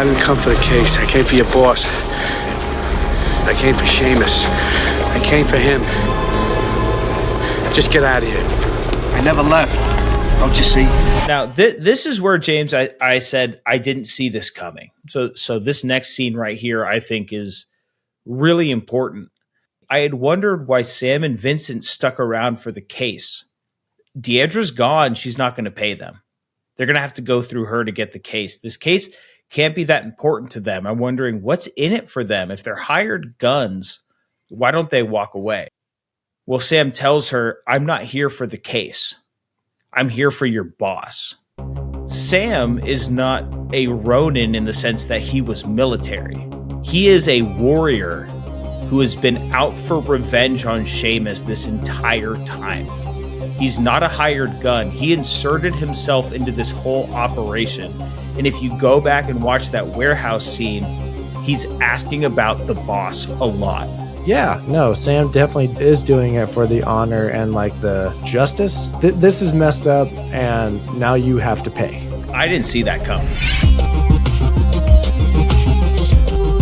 I didn't come for the case. I came for your boss. I came for Seamus. I came for him. Just get out of here. I never left. Don't you see? Now, this is where, James, I said I didn't see this coming. So this next scene right here, I think, is really important. I had wondered why Sam and Vincent stuck around for the case. Deidre's gone. She's not going to pay them. They're going to have to go through her to get the case. This case can't be that important to them. I'm wondering what's in it for them. If they're hired guns, why don't they walk away? Well, Sam tells her, I'm not here for the case. I'm here for your boss. Sam is not a Ronin in the sense that he was military. He is a warrior who has been out for revenge on Seamus this entire time. He's not a hired gun. He inserted himself into this whole operation. And if you go back and watch that warehouse scene, he's asking about the boss a lot. Yeah, no, Sam definitely is doing it for the honor and like the justice. This is messed up and now you have to pay. I didn't see that coming.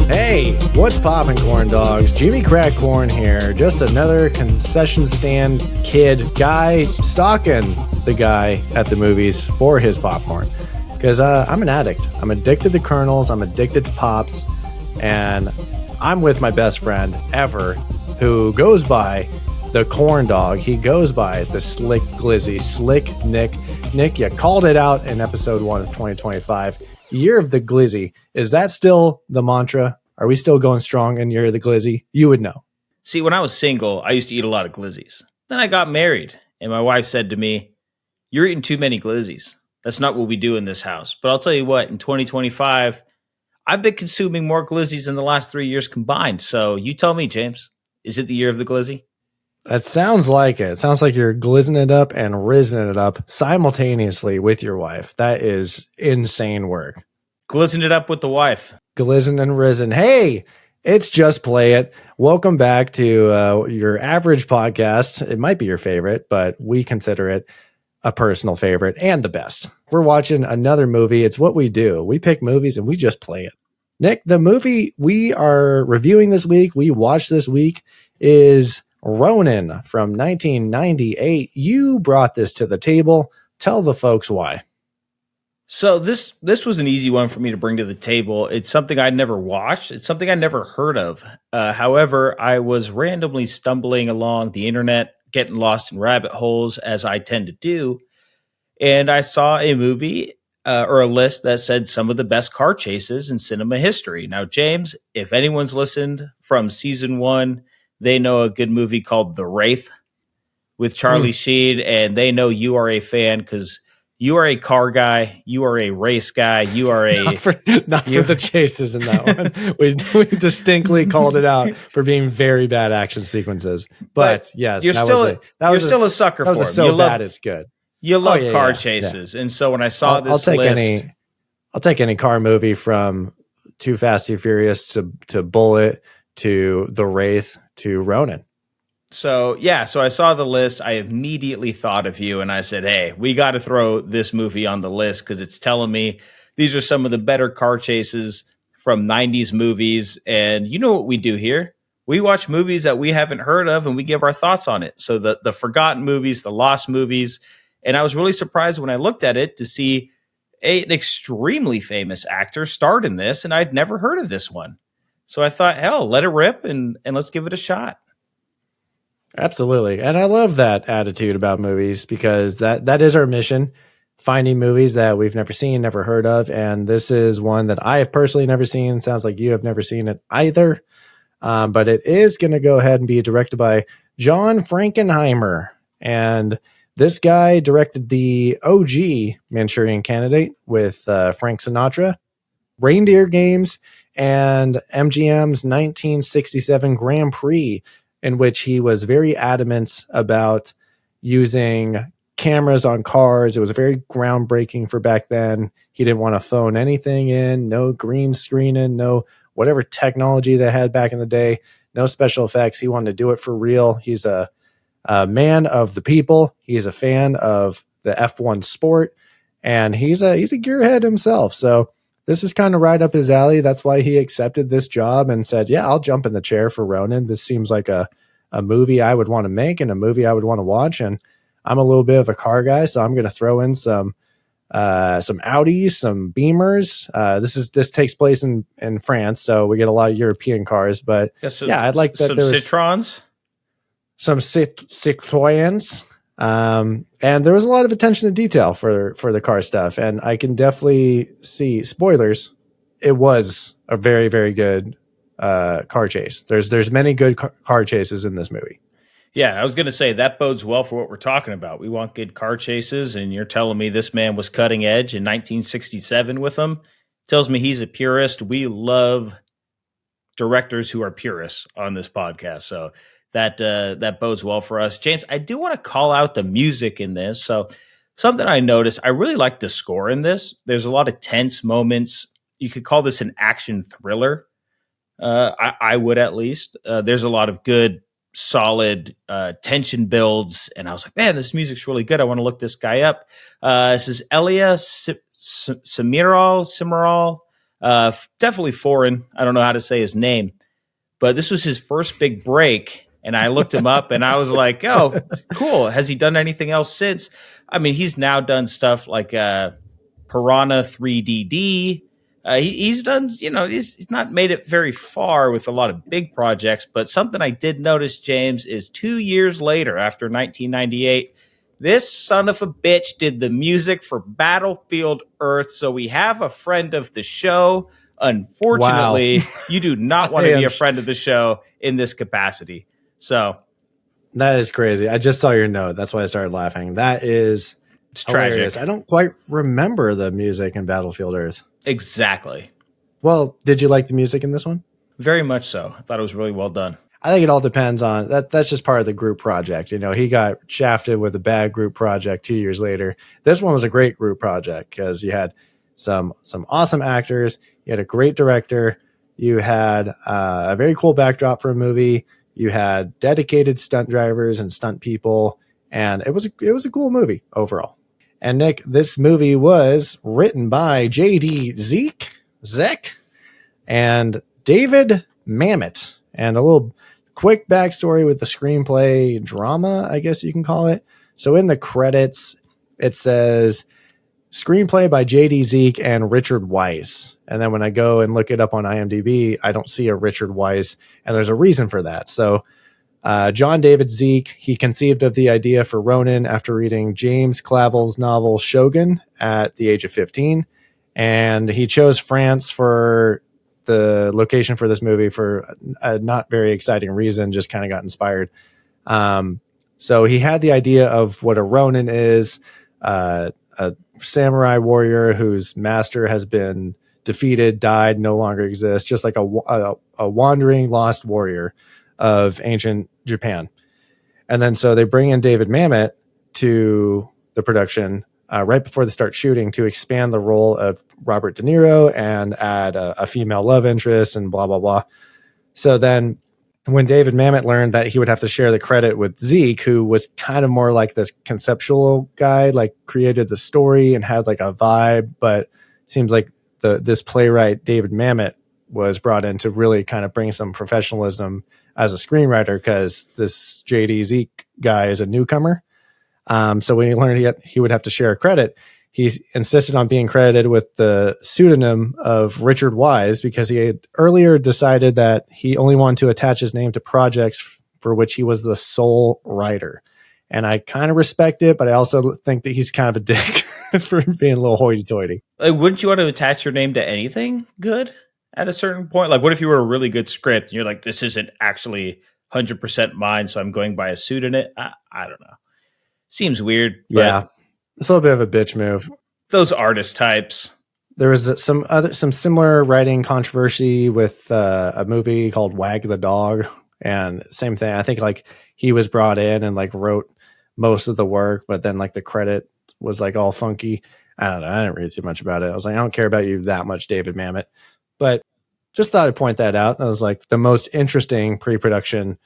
Hey, what's poppin', corn dogs? Jimmy Crack Corn here. Just another concession stand kid guy stalking the guy at the movies for his popcorn. Because I'm an addict. I'm addicted to kernels. I'm addicted to pops. And I'm with my best friend ever who goes by the corn dog. He goes by the Slick Glizzy. Slick Nick. Nick, you called it out in episode 1 of 2025. Year of the Glizzy. Is that still the mantra? Are we still going strong in Year of the Glizzy? You would know. See, when I was single, I used to eat a lot of glizzies. Then I got married, and my wife said to me, you're eating too many glizzies. That's not what we do in this house. But I'll tell you what, in 2025, I've been consuming more glizzies in the last 3 years combined. So you tell me, James, is it the Year of the Glizzy? That sounds like it. It sounds like you're glizzing it up and rizzing it up simultaneously with your wife. That is insane work. Glizzing it up with the wife. Glizzing and risen. Hey, it's Just Play It. Welcome back to your average podcast. It might be your favorite, but we consider it a personal favorite and the best. We're watching another movie. It's what we do. We pick movies and we just play it. Nick, the movie we are reviewing this week, we watched this week, is Ronin from 1998. You brought this to the table. Tell the folks why. So this was an easy one for me to bring to the table. It's something I'd never watched. It's something I'd never heard of. However, I was randomly stumbling along the internet, getting lost in rabbit holes, as I tend to do. And I saw a movie or a list that said some of the best car chases in cinema history. Now, James, if anyone's listened from season 1, they know a good movie called The Wraith with Charlie Sheen, and they know you are a fan because you are a car guy. You are a race guy. You are a not for the chases in that one. We distinctly called it out for being very bad action sequences. But yes, you're still a sucker for them. So bad it's good. You love car chases, and so when I saw I'll take any car movie from Too Fast, Too Furious to Bullet to The Wraith to Ronin. So I saw the list. I immediately thought of you and I said, hey, we got to throw this movie on the list because it's telling me these are some of the better car chases from 90s movies. And you know what we do here? We watch movies that we haven't heard of and we give our thoughts on it. So the forgotten movies, the lost movies. And I was really surprised when I looked at it to see an extremely famous actor starred in this. And I'd never heard of this one. So I thought, hell, let it rip and let's give it a shot. Absolutely. And I love that attitude about movies because that is our mission, finding movies that we've never seen, never heard of. And this is one that I have personally never seen. Sounds like you have never seen it either. But it is going to go ahead and be directed by John Frankenheimer. And this guy directed the OG Manchurian Candidate with Frank Sinatra, Reindeer Games, and MGM's 1967 Grand Prix, in which he was very adamant about using cameras on cars. It was very groundbreaking for back then. He didn't want to phone anything in, no green screening, no whatever technology they had back in the day, no special effects. He wanted to do it for real. He's a man of the people. He's a fan of the F1 sport, and he's a gearhead himself. So this was kind of right up his alley. That's why he accepted this job and said, yeah, I'll jump in the chair for Ronin. This seems like a movie I would want to make and a movie I would want to watch. And I'm a little bit of a car guy, so I'm going to throw in some Audis, some Beamers. This takes place in France, so we get a lot of European cars. But I'd like that. Some there was Citroens, some Citroens, and there was a lot of attention to detail for the car stuff. And I can definitely see spoilers. It was a very, very good car chase. There's many good car chases in this movie. Yeah, I was going to say that bodes well for what we're talking about. We want good car chases, and you're telling me this man was cutting edge in 1967 with them. Tells me he's a purist. We love directors who are purists on this podcast, so that bodes well for us. James, I do want to call out the music in this. So something I noticed, I really like the score in this. There's a lot of tense moments. You could call this an action thriller. I would at least. There's a lot of good solid tension builds, and I was like, man, this music's really good. I want to look this guy up. This is Elia Cimaral, definitely foreign. I don't know how to say his name, but this was his first big break, and I looked him up, and I was like, oh, cool. Has he done anything else since? I mean, he's now done stuff like Piranha 3DD. He's done, he's not made it very far with a lot of big projects, but something I did notice, James, is 2 years later, after 1998, this son of a bitch did the music for Battlefield Earth. So we have a friend of the show. Unfortunately, you do not want to be a friend of the show in this capacity. So that is crazy. I just saw your note. That's why I started laughing. It's hilarious. Tragic. I don't quite remember the music in Battlefield Earth. Exactly. Well, did you like the music in this one? Very much so. I thought it was really well done. I think it all depends on that. That's just part of the group project. He got shafted with a bad group project 2 years later. This one was a great group project because you had some awesome actors. You had a great director. You had a very cool backdrop for a movie. You had dedicated stunt drivers and stunt people. And it was a cool movie overall. And Nick, this movie was written by J.D. Zek and David Mamet. And a little quick backstory with the screenplay drama, I guess you can call it. So in the credits, it says screenplay by J.D. Zeke and Richard Weiss. And then when I go and look it up on IMDb, I don't see a Richard Weiss. And there's a reason for that. So John David Zeke, he conceived of the idea for Ronin after reading James Clavell's novel Shogun at the age of 15. And he chose France for the location for this movie for a not very exciting reason, just kind of got inspired. So he had the idea of what a Ronin is, a samurai warrior whose master has been defeated, died, no longer exists, just like a wandering lost warrior of ancient Japan. And then so they bring in David Mamet to the production right before they start shooting to expand the role of Robert De Niro and add a female love interest and blah, blah, blah. So then when David Mamet learned that he would have to share the credit with Zeke, who was kind of more like this conceptual guy, like created the story and had like a vibe, but it seems like this playwright, David Mamet, was brought in to really kind of bring some professionalism as a screenwriter because this J.D. Zeke guy is a newcomer. So when he learned he would have to share credit, he insisted on being credited with the pseudonym of Richard Wise because he had earlier decided that he only wanted to attach his name to projects for which he was the sole writer. And I kind of respect it, but I also think that he's kind of a dick for being a little hoity-toity. Like, wouldn't you want to attach your name to anything good at a certain point? Like, what if you were a really good script and you're like, this isn't actually 100% mine, so I'm going by a pseudonym? I don't know. Seems weird. Yeah. It's a little bit of a bitch move. Those artist types. There was some similar writing controversy with a movie called Wag the Dog, and same thing. I think like he was brought in and like wrote most of the work, but then like the credit was like all funky. I don't know. I didn't read too much about it. I was like, I don't care about you that much, David Mamet. But just thought I'd point that out. That was like the most interesting pre-production,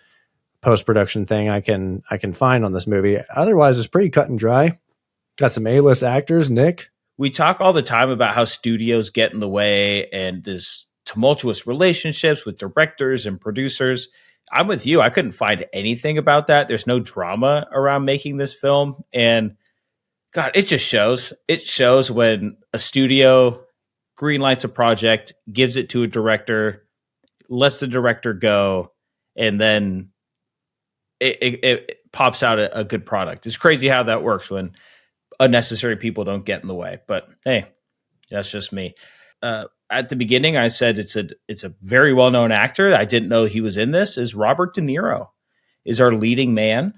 post-production thing I can find on this movie. Otherwise, it's pretty cut and dry. Got some A-list actors. Nick, we talk all the time about how studios get in the way and this tumultuous relationships with directors and producers. I'm with you. I couldn't find anything about that. There's no drama around making this film. And God, it just shows. It shows when a studio greenlights a project, gives it to a director, lets the director go, and then it pops out a good product. It's crazy how that works when unnecessary people don't get in the way. But hey, that's just me. At the beginning, I said it's a very well-known actor. I didn't know he was in this. Is Robert De Niro is our leading man.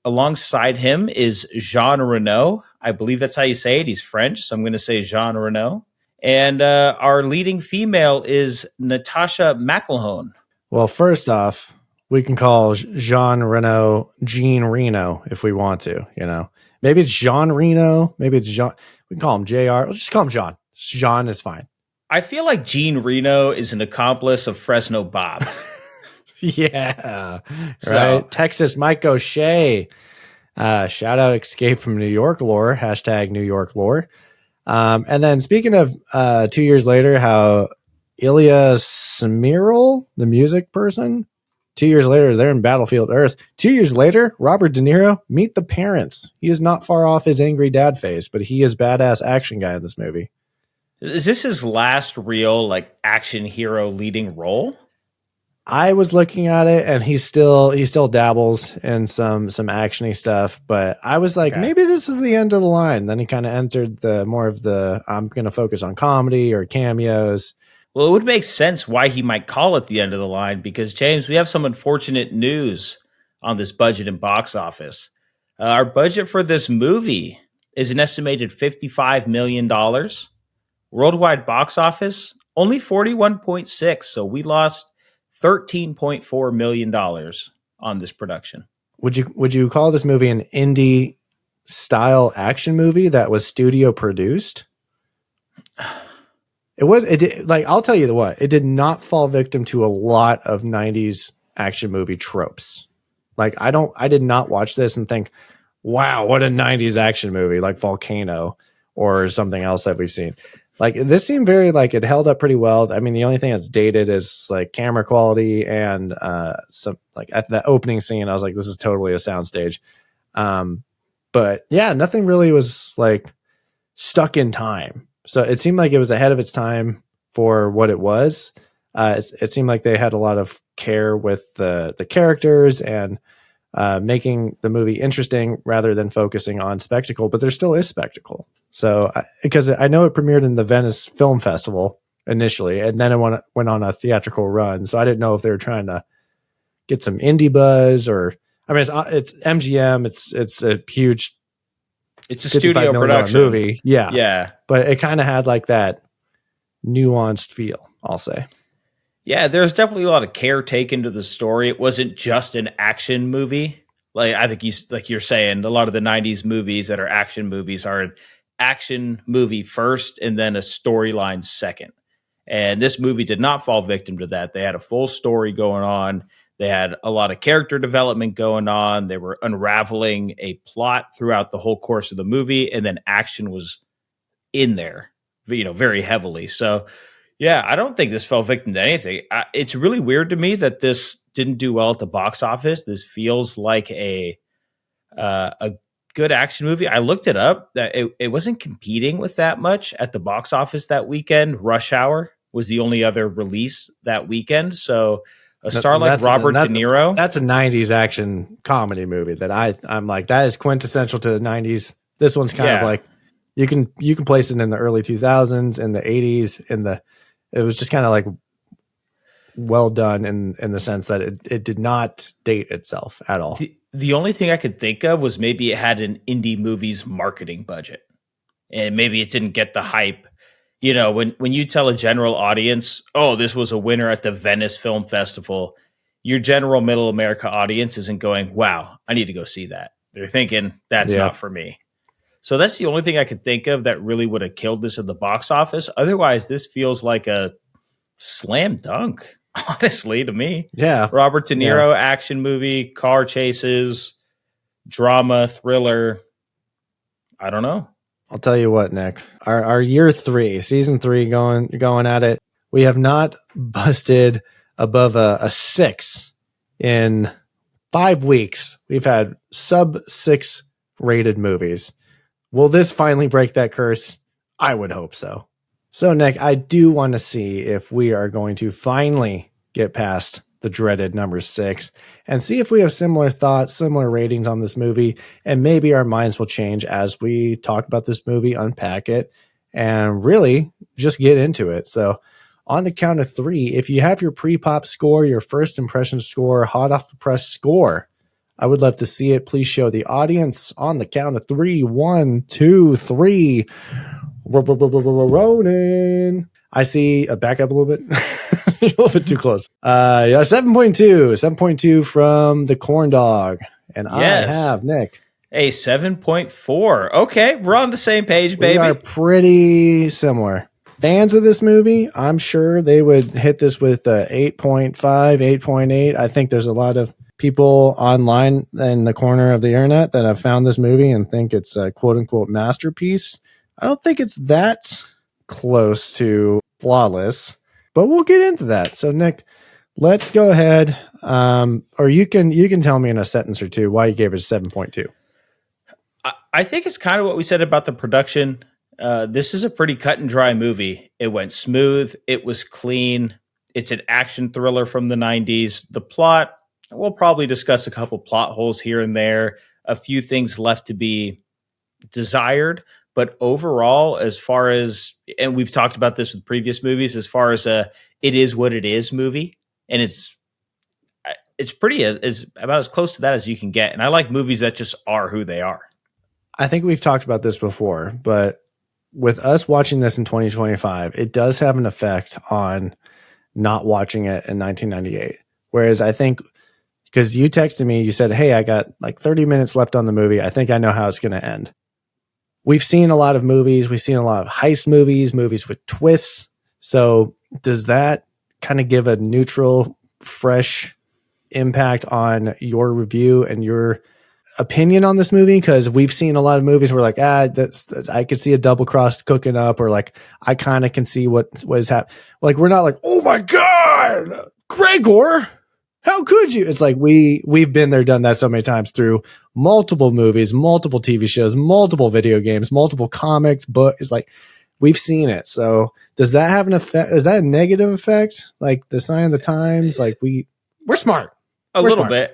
Alongside him is Jean Reno. I believe that's how you say it. He's French, so I'm going to say Jean Reno. And our leading female is Natasha McElhone. Well, first off, we can call Jean Reno Jean Reno if we want to, you know. Maybe it's Jean Reno. Maybe it's Jean. We can call him JR. We'll just call him Jean. Jean is fine. I feel like Jean Reno is an accomplice of Fresno Bob. Yeah. Right. Texas Mike O'Shea. Shout out Escape from New York lore. Hashtag New York lore. And then speaking of 2 years later, how Ilya Smiril, the music person, 2 years later, they're in Battlefield Earth. 2 years later, Robert De Niro, meet the parents. He is not far off his angry dad face, but he is badass action guy in this movie. Is this his last real like action hero leading role? I was looking at it, and he still dabbles in some actiony stuff, but I was like, maybe this is the end of the line. Then he kind of entered the more of the I'm going to focus on comedy or cameos. Well, it would make sense why he might call it the end of the line because, James, we have some unfortunate news on this budget and box office. Our budget for this movie is an estimated $55 million. Worldwide box office, only 41.6. So we lost $13.4 million on this production. Would you call this movie an indie style action movie that was studio produced? I'll tell you what, it did not fall victim to a lot of 90s action movie tropes. Like I did not watch this and think, wow, what a 90s action movie like Volcano or something else that we've seen. Like this seemed very like it held up pretty well. I mean, the only thing that's dated is like camera quality and some like at the opening scene, I was like, this is totally a soundstage. But yeah, nothing really was like stuck in time. So it seemed like it was ahead of its time for what it was. It seemed like they had a lot of care with the characters and making the movie interesting rather than focusing on spectacle, but there still is spectacle. So because I know it premiered in the Venice Film Festival initially, and then it went on a theatrical run. So I didn't know if they were trying to get some indie buzz or, I mean, it's MGM. It's a huge, it's a studio production movie. Yeah. Yeah. But it kind of had like that nuanced feel, I'll say. Yeah, there's definitely a lot of care taken to the story. It wasn't just an action movie. Like I think you're saying, a lot of the 90s movies that are action movies are an action movie first and then a storyline second. And this movie did not fall victim to that. They had a full story going on. They had a lot of character development going on. They were unraveling a plot throughout the whole course of the movie, and then action was in there, very heavily. So yeah, I don't think this fell victim to anything. It's really weird to me that this didn't do well at the box office. This feels like a good action movie. I looked it up. That it wasn't competing with that much at the box office that weekend. Rush Hour was the only other release that weekend. So a star like Robert De Niro. That's a 90s action comedy movie that I'm like, that is quintessential to the 90s. This one's kind of like, you can place it in the early 2000s, in the 80s, it was just kind of like well done in the sense that it did not date itself at all. The only thing I could think of was maybe it had an indie movies marketing budget, and maybe it didn't get the hype. When you tell a general audience, oh, this was a winner at the Venice Film Festival, your general middle America audience isn't going, wow, I need to go see that. They're thinking that's not for me. So that's the only thing I could think of that really would have killed this at the box office. Otherwise, this feels like a slam dunk, honestly, to me. Yeah. Robert De Niro action movie, car chases, drama, thriller. I don't know. I'll tell you what, Nick. Our year 3, season 3, going at it. We have not busted above a 6 in 5 weeks. We've had sub 6 rated movies. Will this finally break that curse? I would hope so. So, Nick, I do want to see if we are going to finally get past the dreaded number 6 and see if we have similar thoughts, similar ratings on this movie, and maybe our minds will change as we talk about this movie, unpack it, and really just get into it. So, on the count of 3, if you have your pre-pop score, your first impression score, hot off the press score, I would love to see it. Please show the audience on the count of 3. 1, 2, 3. Ronin. I see back up a little bit. A little bit too close. Yeah, 7.2. 7.2 from the corn dog. And yes. I have Nick. A 7.4. Okay, we're on the same page, baby. We are pretty similar. Fans of this movie, I'm sure they would hit this with 8.5, 8.8. I think there's a lot of people online in the corner of the internet that have found this movie and think it's a quote unquote masterpiece. I don't think it's that close to flawless, but we'll get into that. So Nick, let's go ahead. Or you can tell me in a sentence or two why you gave it a 7.2. I think it's kind of what we said about the production. This is a pretty cut and dry movie. It went smooth. It was clean. It's an action thriller from the 90s. The plot, we'll probably discuss a couple plot holes here and there, a few things left to be desired. But overall, as far as, and we've talked about this with previous movies, as far as it is what it is movie, and it's pretty as about as close to that as you can get. And I like movies that just are who they are. I think we've talked about this before, but with us watching this in 2025, it does have an effect on not watching it in 1998. Whereas I think, because you texted me, you said, hey, I got like 30 minutes left on the movie. I think I know how it's going to end. We've seen a lot of movies. We've seen a lot of heist movies with twists. So does that kind of give a neutral, fresh impact on your review and your opinion on this movie? Because we've seen a lot of movies where like, I could see a double cross cooking up, or like, I kind of can see what is happening. Like, we're not like, oh my God, Gregor, how could you? It's like, we've been there, done that so many times through multiple movies, multiple TV shows, multiple video games, multiple comics, books. It's like, we've seen it. So does that have an effect? Is that a negative effect? Like the sign of the times? Like we're smart. A little bit.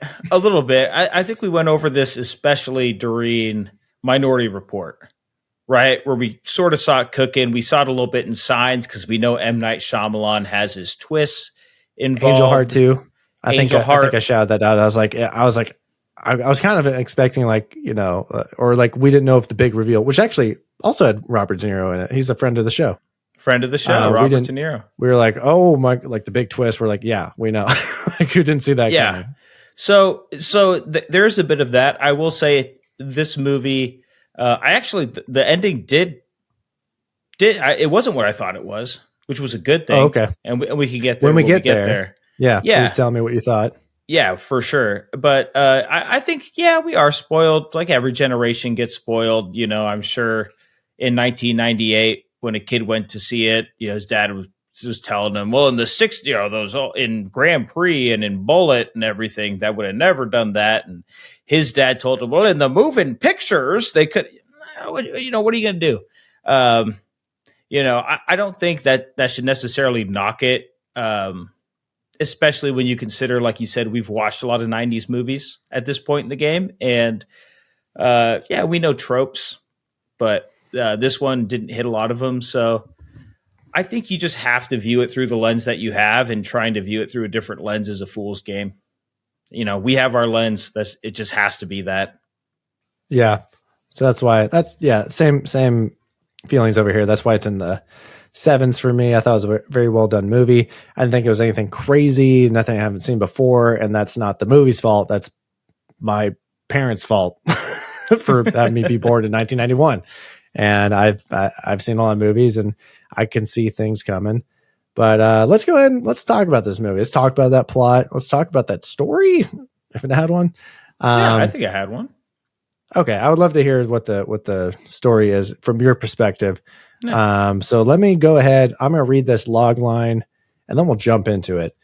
I think we went over this, especially during Minority Report, right? Where we sort of saw it cooking. We saw it a little bit in Signs because we know M. Night Shyamalan has his twists involved. Angel Heart too. I think I shouted that out. I was kind of expecting like, or like we didn't know if the big reveal, which actually also had Robert De Niro in it. He's a friend of the show. Robert De Niro. We were like, oh my, like the big twist. We're like, yeah, we know. Like who didn't see that coming? So there's a bit of that. I will say this movie, the ending it wasn't what I thought it was, which was a good thing. Oh, okay. And we can get there when we get there. Yeah. Please tell me what you thought. Yeah, for sure. But I think, we are spoiled. Like every generation gets spoiled. I'm sure in 1998, when a kid went to see it, his dad was telling him, well, in the 60s, those in Grand Prix and in Bullet and everything, that would have never done that. And his dad told him, well, in the moving pictures, they could, what are you going to do? I don't think that should necessarily knock it. Especially when you consider, like you said, we've watched a lot of 90s movies at this point in the game. And we know tropes, but this one didn't hit a lot of them. So I think you just have to view it through the lens that you have, and trying to view it through a different lens is a fool's game. We have our lens. It just has to be that. Yeah. So that's why same feelings over here. That's why it's in the 7s for me. I thought it was a very well done movie. I didn't think it was anything crazy, nothing I haven't seen before. And that's not the movie's fault. That's my parents' fault for having me be born in 1991. And I've seen a lot of movies and I can see things coming. But let's go ahead and let's talk about this movie. Let's talk about that plot. Let's talk about that story, if it had one. I think I had one. Okay, I would love to hear what the story is from your perspective. Yeah. So let me go ahead. I'm going to read this log line, and then we'll jump into it.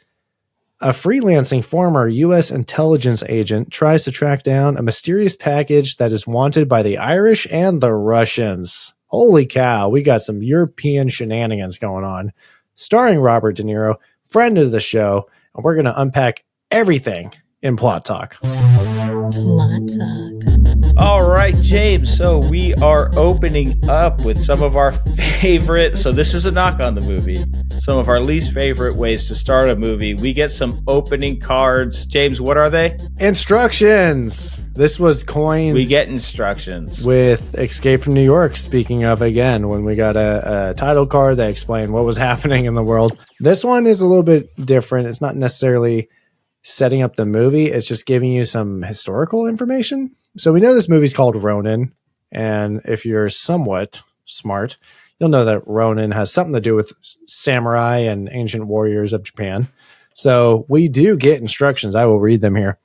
A freelancing former U.S. intelligence agent tries to track down a mysterious package that is wanted by the Irish and the Russians. Holy cow, we got some European shenanigans going on. Starring Robert De Niro, friend of the show, and we're going to unpack everything in Plot Talk. Plot Talk. All right, James. So we are opening up with some of our favorite. So this is a knock on the movie. Some of our least favorite ways to start a movie. We get some opening cards. James, what are they? Instructions. This was coined. We get instructions with Escape from New York. Speaking of, again, when we got a title card that explained what was happening in the world. This one is a little bit different. It's not necessarily setting up the movie. It's just giving you some historical information. So we know this movie's called Ronin. And if you're somewhat smart, you'll know that Ronin has something to do with samurai and ancient warriors of Japan. So we do get instructions. I will read them here.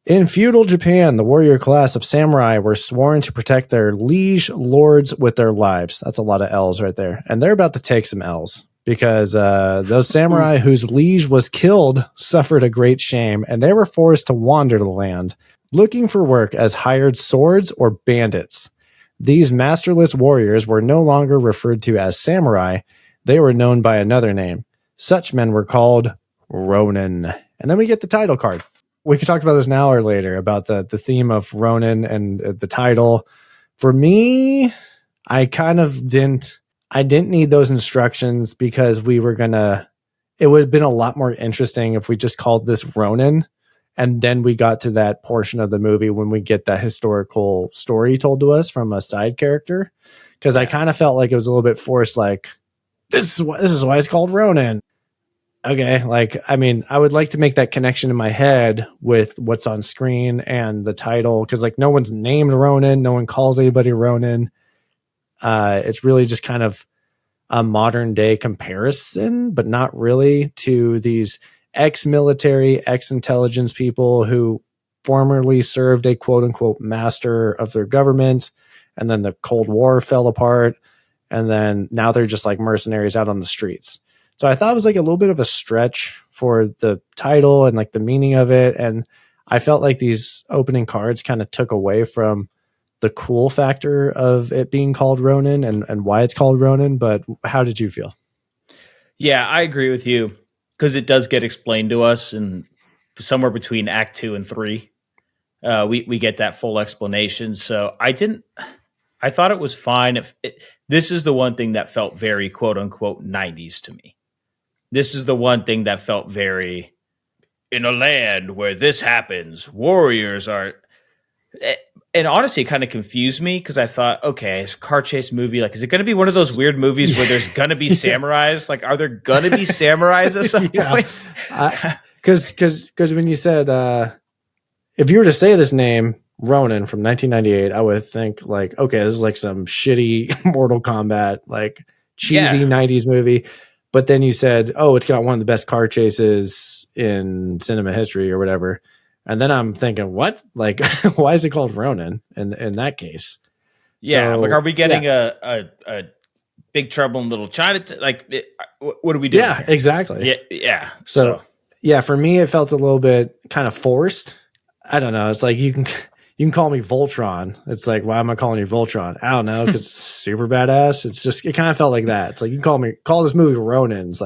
In feudal Japan, the warrior class of samurai were sworn to protect their liege lords with their lives. That's a lot of L's right there. And they're about to take some L's because those samurai whose liege was killed suffered a great shame, and they were forced to wander the land, looking for work as hired swords or bandits. These masterless warriors were no longer referred to as samurai. They were known by another name. Such men were called Ronin. And then we get the title card. We could talk about this now or later about the theme of Ronin and the title. For me, I didn't need those instructions because it would have been a lot more interesting if we just called this Ronin. And then we got to that portion of the movie when we get that historical story told to us from a side character. Because I kind of felt like it was a little bit forced, like, this is why it's called Ronin. Okay, I would like to make that connection in my head with what's on screen and the title. Because, no one's named Ronin. No one calls anybody Ronin. It's really just kind of a modern day comparison, but not really, to these ex-military, ex-intelligence people who formerly served a quote-unquote master of their government, and then the Cold War fell apart, and then now they're just like mercenaries out on the streets. So I thought it was a little bit of a stretch for the title and the meaning of it, and I felt like these opening cards kind of took away from the cool factor of it being called Ronin and why it's called Ronin. But how did you feel? Yeah, I agree with you. Because it does get explained to us, and somewhere between Act 2 and 3, we get that full explanation. So I thought it was fine. This is the one thing that felt very quote unquote 90s to me. This is the one thing that felt very, in a land where this happens, warriors are. And honestly, it kind of confused me because I thought, okay, it's a car chase movie. Is it going to be one of those weird movies where there's going to be samurais? Are there going to be samurais at some point? Because when you said, if you were to say this name, Ronin from 1998, I would think okay, this is some shitty Mortal Kombat, cheesy 90s movie. But then you said, oh, it's got one of the best car chases in cinema history or whatever. And then I'm thinking, what? Why is it called Ronin in that case? Yeah, so, are we getting a Big Trouble in Little China? What are we doing? Yeah, here? exactly. Yeah. So yeah, for me, it felt a little bit kind of forced. I don't know. It's you can call me Voltron. It's why am I calling you Voltron? I don't know, because it's super badass. It's just, it kind of felt like that. It's you can call this movie Ronin. It's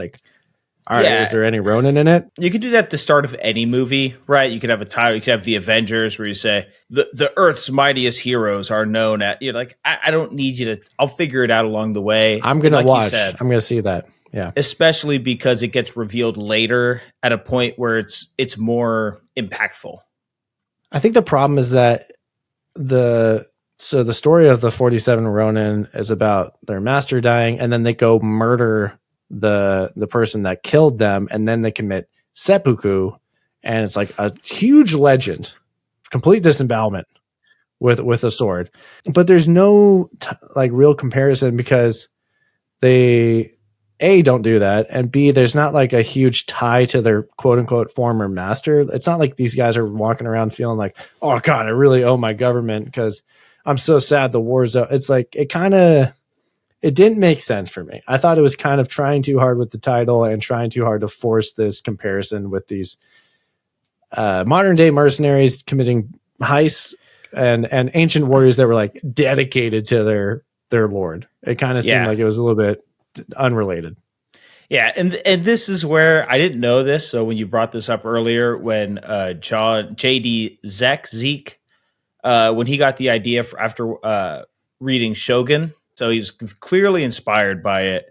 all right, is there any Ronin in it? You could do that at the start of any movie, right? You could have a title. You could have the Avengers, where you say the Earth's mightiest heroes are known at. You're I don't need you to. I'll figure it out along the way. I'm gonna watch. I'm gonna see that. Yeah, especially because it gets revealed later at a point where it's more impactful. I think the problem is that the story of the 47 Ronin is about their master dying, and then they go murder the person that killed them, and then they commit seppuku, and it's a huge legend, complete disembowelment with a sword. But there's no real comparison, because they A, don't do that, and B, there's not like a huge tie to their quote unquote former master. It's not like these guys are walking around feeling like, oh God, I really owe my government because I'm so sad the war's out. It's like it didn't make sense for me. I thought it was kind of trying too hard with the title and trying too hard to force this comparison with these modern day mercenaries committing heists and ancient warriors that were like dedicated to their lord. It kind of seemed like it was a little bit unrelated. Yeah, and this is where I didn't know this. So when you brought this up earlier, when J.D. Zeke, when he got the idea after reading Shogun, so he was clearly inspired by it.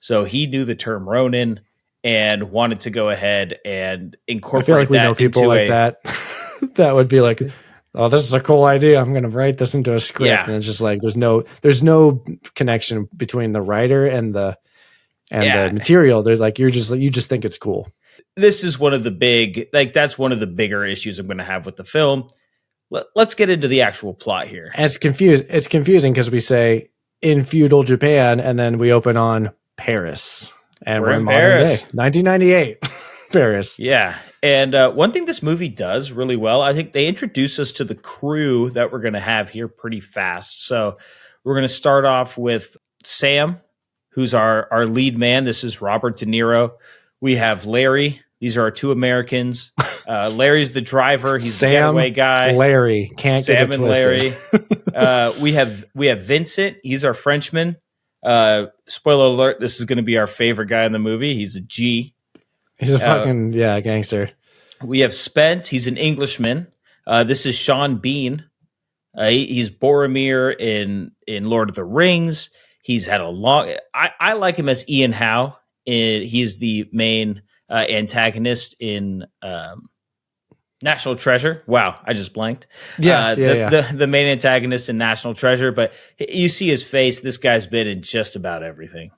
So he knew the term Ronin and wanted to go ahead and incorporate. I feel like we know people like that. That would be like, oh, this is a cool idea. I'm going to write this into a script, and it's just like there's no connection between the writer and the material. There's like you just think it's cool. This is one of the that's one of the bigger issues I'm going to have with the film. Let's get into the actual plot here. And it's confusing because we say in feudal Japan, and then we open on Paris, and we're in modern day, 1998, Paris. Yeah. And one thing this movie does really well, I think they introduce us to the crew that we're going to have here pretty fast. So we're going to start off with Sam, who's our lead man. This is Robert De Niro. We have Larry. These are our two Americans. Larry's the driver. He's the getaway guy. Larry can't Sam get it and twisted. Larry. We have Vincent. He's our Frenchman. Spoiler alert: this is going to be our favorite guy in the movie. He's a G. He's a fucking gangster. We have Spence. He's an Englishman. This is Sean Bean. He's Boromir in Lord of the Rings. He's had a long. I like him as Ian Howe. He's the main antagonist in National Treasure. Wow, I just blanked. Yes, the main antagonist in National Treasure. But you see his face. This guy's been in just about everything.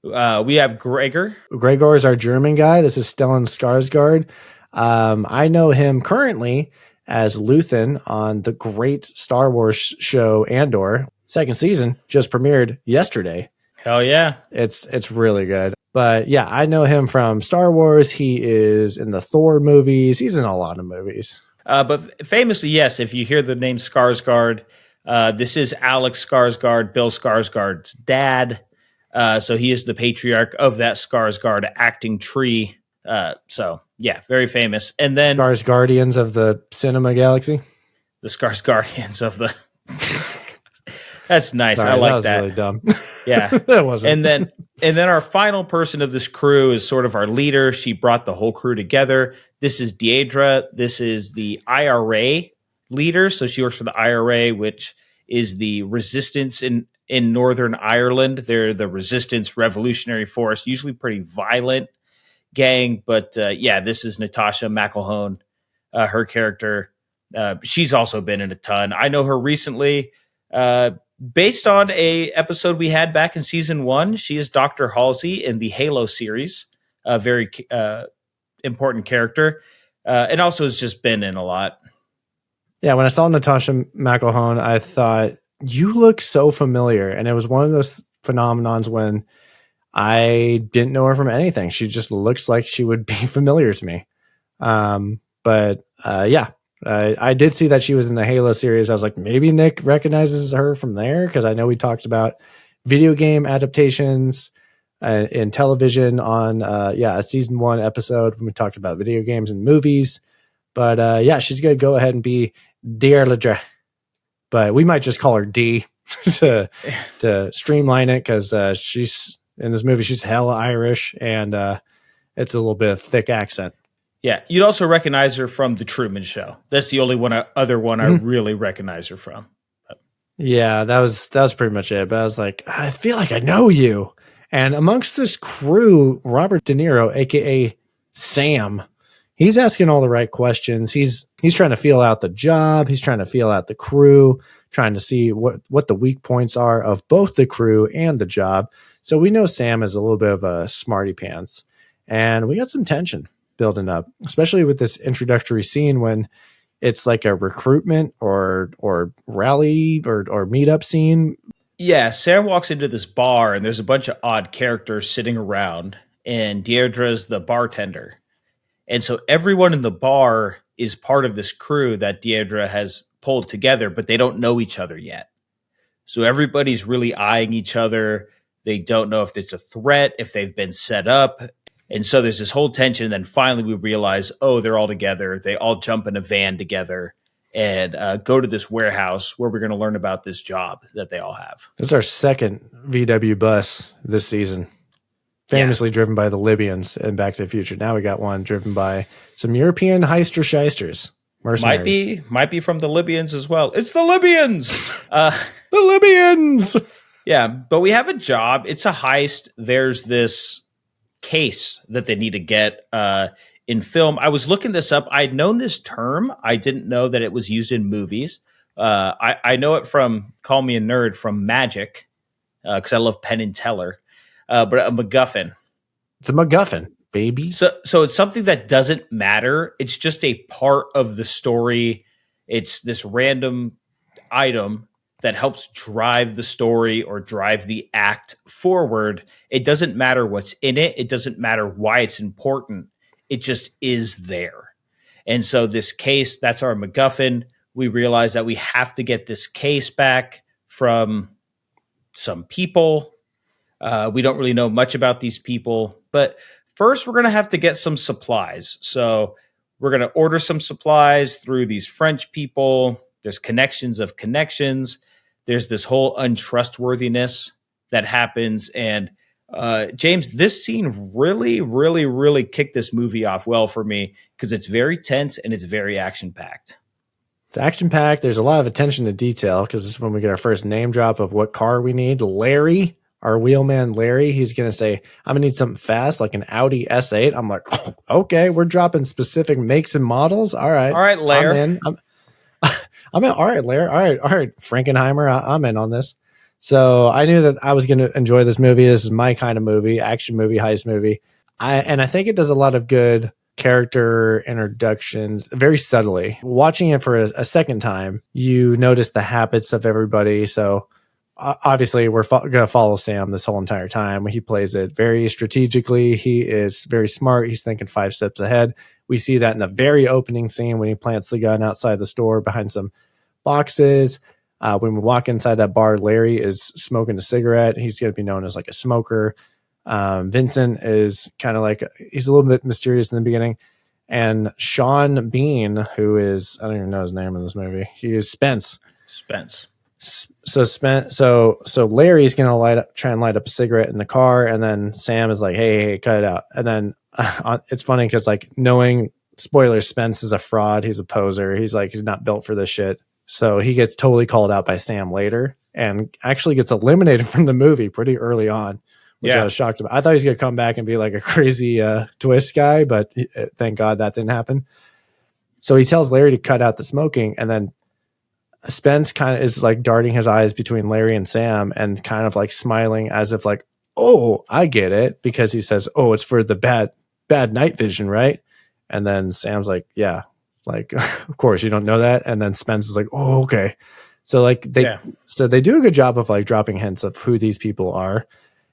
We have Gregor. Gregor is our German guy. This is Stellan Skarsgård. I know him currently as Luthen on the great Star Wars show Andor. Second season just premiered yesterday. Hell yeah. It's really good. But yeah, I know him from Star Wars. He is in the Thor movies. He's in a lot of movies. But famously, yes, if you hear the name Skarsgård, this is Alex Skarsgård, Bill Skarsgård's dad. So he is the patriarch of that Skarsgård acting tree. So yeah, very famous. And then Skarsgårdians of the cinema galaxy. The Skarsgårdians of the. That's nice. Sorry, I like that. Was that. really dumb. Yeah, that wasn't. And then our final person of this crew is sort of our leader. She brought the whole crew together. This is Deirdre. This is the IRA leader. So she works for the IRA, which is the resistance in Northern Ireland. They're the resistance revolutionary force, usually pretty violent gang. But this is Natasha McElhone, her character. She's also been in a ton. I know her recently based on a episode we had back in season 1. She is Dr. Halsey in the Halo series, a very important character, and also has just been in a lot. Yeah, when I saw Natasha McElhone, I thought, you look so familiar. And it was one of those phenomenons when I didn't know her from anything. She just looks like she would be familiar to me. I did see that she was in the Halo series. I was like, maybe Nick recognizes her from there, because I know we talked about video game adaptations in television on a season 1 episode when we talked about video games and movies. But she's going to go ahead and be Deirdre. But we might just call her D to streamline it, because she's in this movie. She's hella Irish, and it's a little bit of thick accent. Yeah, you'd also recognize her from The Truman Show. That's the only other one I really recognize her from. Yeah, that was pretty much it. But I was like, I feel like I know you. And amongst this crew, Robert De Niro, aka Sam, he's asking all the right questions. He's trying to feel out the job. He's trying to feel out the crew, trying to see what the weak points are of both the crew and the job. So we know Sam is a little bit of a smarty pants, and we got some tension building up, especially with this introductory scene when it's like a recruitment or rally or meetup scene. Yeah, Sam walks into this bar and there's a bunch of odd characters sitting around, and Deirdre's the bartender. And so everyone in the bar is part of this crew that Deirdre has pulled together, but they don't know each other yet. So everybody's really eyeing each other. They don't know if it's a threat, if they've been set up. And so there's this whole tension. And then finally we realize, oh, they're all together. They all jump in a van together and go to this warehouse where we're going to learn about this job that they all have. This is our second VW bus this season, famously driven by the Libyans in Back to the Future. Now we got one driven by some European heister shysters. Mercenaries. Might be from the Libyans as well. It's the Libyans. The Libyans. Yeah, but we have a job. It's a heist. There's this case that they need to get in film. I was looking this up. I'd known this term. I didn't know that it was used in movies. I know it from, call me a nerd, from Magic, because I love Penn and Teller. But a MacGuffin. It's a MacGuffin, baby. So it's something that doesn't matter. It's just a part of the story. It's this random item that helps drive the story or drive the act forward. It doesn't matter what's in it. It doesn't matter why it's important. It just is there. And so this case, that's our MacGuffin. We realize that we have to get this case back from some people. We don't really know much about these people, but first we're going to have to get some supplies. So we're going to order some supplies through these French people. There's connections of connections. There's this whole untrustworthiness that happens. And James, this scene really, really, really kicked this movie off well for me because it's very tense and it's very action-packed. It's action-packed. There's a lot of attention to detail because this is when we get our first name drop of what car we need. Larry, our wheelman Larry, he's going to say, I'm going to need something fast, like an Audi S8. I'm like, oh, okay, we're dropping specific makes and models. All right, Larry. I'm in. I'm in. All right, Larry. All right, Frankenheimer. I'm in on this. So I knew that I was going to enjoy this movie. This is my kind of movie, action movie, heist movie. I think it does a lot of good character introductions very subtly. Watching it for a second time, you notice the habits of everybody. So obviously we're going to follow Sam this whole entire time. He plays it very strategically. He is very smart. He's thinking 5 steps ahead. We see that in the very opening scene when he plants the gun outside the store behind some boxes. When we walk inside that bar, Larry is smoking a cigarette. He's going to be known as like a smoker. Vincent is kind of like, he's a little bit mysterious in the beginning. And Sean Bean, who is, I don't even know his name in this movie. He is Spence. So Larry's going to try and light up a cigarette in the car. And then Sam is like, hey, cut it out. And then it's funny because like knowing, spoiler, Spence is a fraud. He's a poser. He's not built for this shit. So he gets totally called out by Sam later and actually gets eliminated from the movie pretty early on, which I was shocked about. I thought he was going to come back and be like a crazy twist guy, but thank God that didn't happen. So he tells Larry to cut out the smoking, and then Spence kind of is like darting his eyes between Larry and Sam and kind of like smiling as if like, oh, I get it, because he says, oh, it's for the bad night vision, right? And then Sam's like, yeah. Like, of course you don't know that. And then Spence is like, oh, okay. So like they do a good job of like dropping hints of who these people are.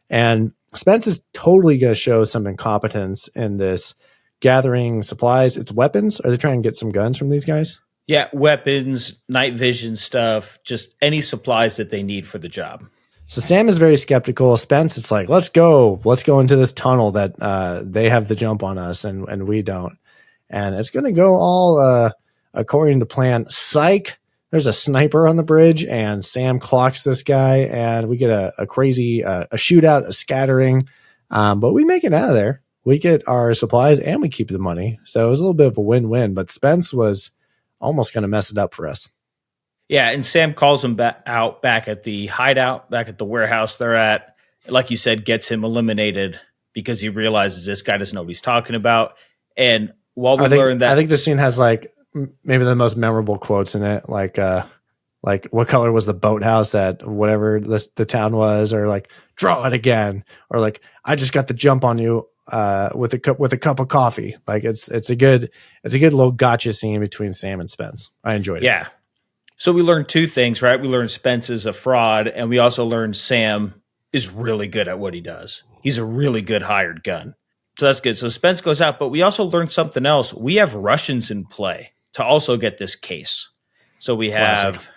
And Spence is totally going to show some incompetence in this gathering supplies. It's weapons. Are they trying to get some guns from these guys? Yeah. Weapons, night vision stuff, just any supplies that they need for the job. So Sam is very skeptical. Spence, it's like, let's go into this tunnel that they have the jump on us and we don't. And it's going to go all according to plan. Psych. There's a sniper on the bridge, and Sam clocks this guy, and we get a crazy a shootout, a scattering. But we make it out of there. We get our supplies, and we keep the money. So it was a little bit of a win-win. But Spence was almost going to mess it up for us. Yeah, and Sam calls him back at the hideout, back at the warehouse they're at. Like you said, gets him eliminated because he realizes this guy doesn't know what he's talking about. And while we learn that, I think this scene has like maybe the most memorable quotes in it, like what color was the boathouse at whatever the town was, or like draw it again, or like I just got the jump on you with a cup of coffee. Like it's a good little gotcha scene between Sam and Spence. I enjoyed it. Yeah. So we learned two things, right? We learned Spence is a fraud, and we also learned Sam is really good at what he does. He's a really good hired gun. So that's good. So Spence goes out, but we also learned something else. We have Russians in play to also get this case. So we have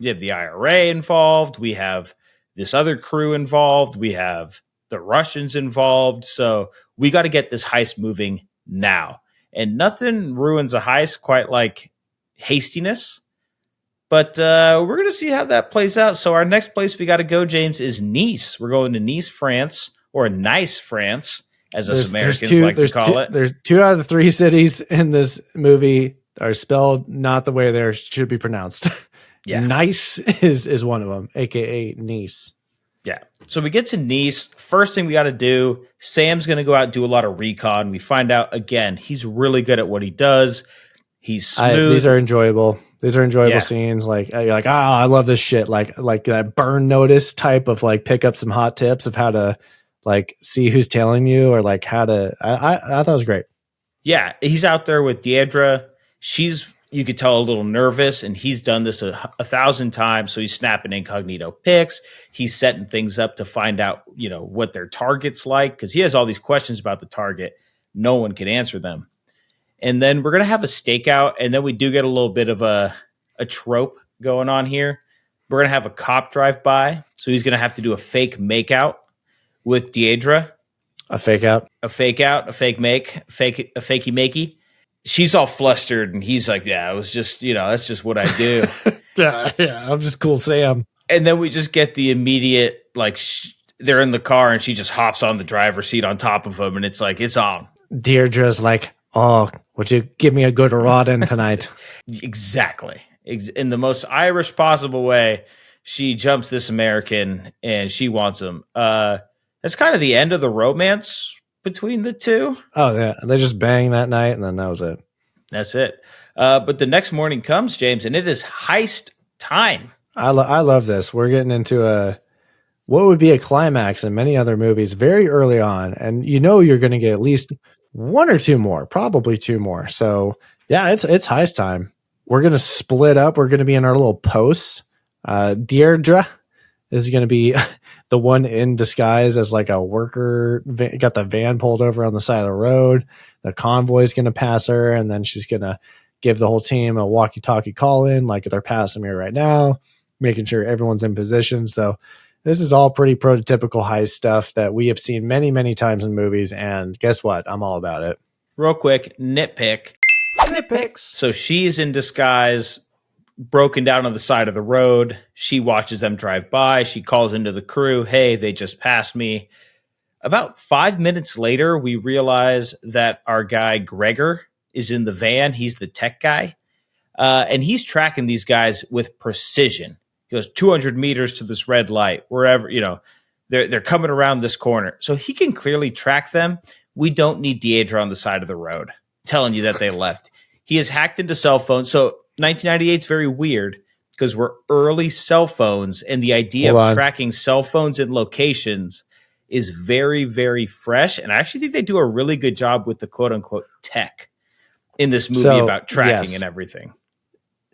the IRA involved. We have this other crew involved. We have the Russians involved. So we got to get this heist moving now. And nothing ruins a heist quite like hastiness. But we're going to see how that plays out. So our next place we got to go, James, is Nice. We're going to Nice, France, or Nice, France, as us Americans like to call it. There's 2 out of the 3 cities in this movie are spelled not the way they should be pronounced. Yeah. Nice is one of them, a.k.a. Nice. Yeah. So we get to Nice. First thing we got to do, Sam's going to go out and do a lot of recon. We find out, again, he's really good at what he does. He's smooth. These are enjoyable. These are enjoyable scenes. Like you're like, I love this shit. Like that burn notice type of like pick up some hot tips of how to like see who's tailing you or like how to. I thought it was great. Yeah, he's out there with Deidre. You could tell, a little nervous, and he's done this a 1,000 times. So he's snapping incognito pics. He's setting things up to find out, what their target's like, because he has all these questions about the target. No one can answer them. And then we're going to have a stakeout, and then we do get a little bit of a trope going on here. We're going to have a cop drive by, so he's going to have to do a fake makeout with Deidre. A fake out, a fakey makey. She's all flustered, and he's like, yeah, it was just, that's just what I do. yeah, I'm just cool Sam. And then we just get the immediate, like, they're in the car, and she just hops on the driver's seat on top of him, and it's like, it's on. Deirdre's like, oh, would you give me a good Rodin tonight? Exactly. In the most Irish possible way, she jumps this American, and she wants him. That's kind of the end of the romance between the two. Oh, yeah. They just bang that night, and then that was it. That's it. But the next morning comes, James, and it is heist time. I love this. We're getting into what would be a climax in many other movies very early on. And you're going to get at least 1 or 2 more, probably 2 more. So, yeah, it's heist time. We're going to split up. We're going to be in our little posts. Deirdre is going to be the one in disguise as like a worker. Got the van pulled over on the side of the road. The convoy is going to pass her, and then she's going to give the whole team a walkie-talkie call in, like they're passing me right now, making sure everyone's in position. So this is all pretty prototypical heist stuff that we have seen many, many times in movies. And guess what? I'm all about it. Real quick, nitpicks. So she's in disguise, broken down on the side of the road. She watches them drive by. She calls into the crew, hey, they just passed me. About 5 minutes later, we realize that our guy Gregor is in the van. He's the tech guy. And he's tracking these guys with precision. He goes 200 meters to this red light, wherever, they're coming around this corner. So he can clearly track them. We don't need Deidre on the side of the road telling you that they left. He has hacked into cell phones. So 1998 is very weird because we're early cell phones, and the idea of tracking cell phones in locations is very, very fresh. And I actually think they do a really good job with the quote unquote tech in this movie about tracking and everything.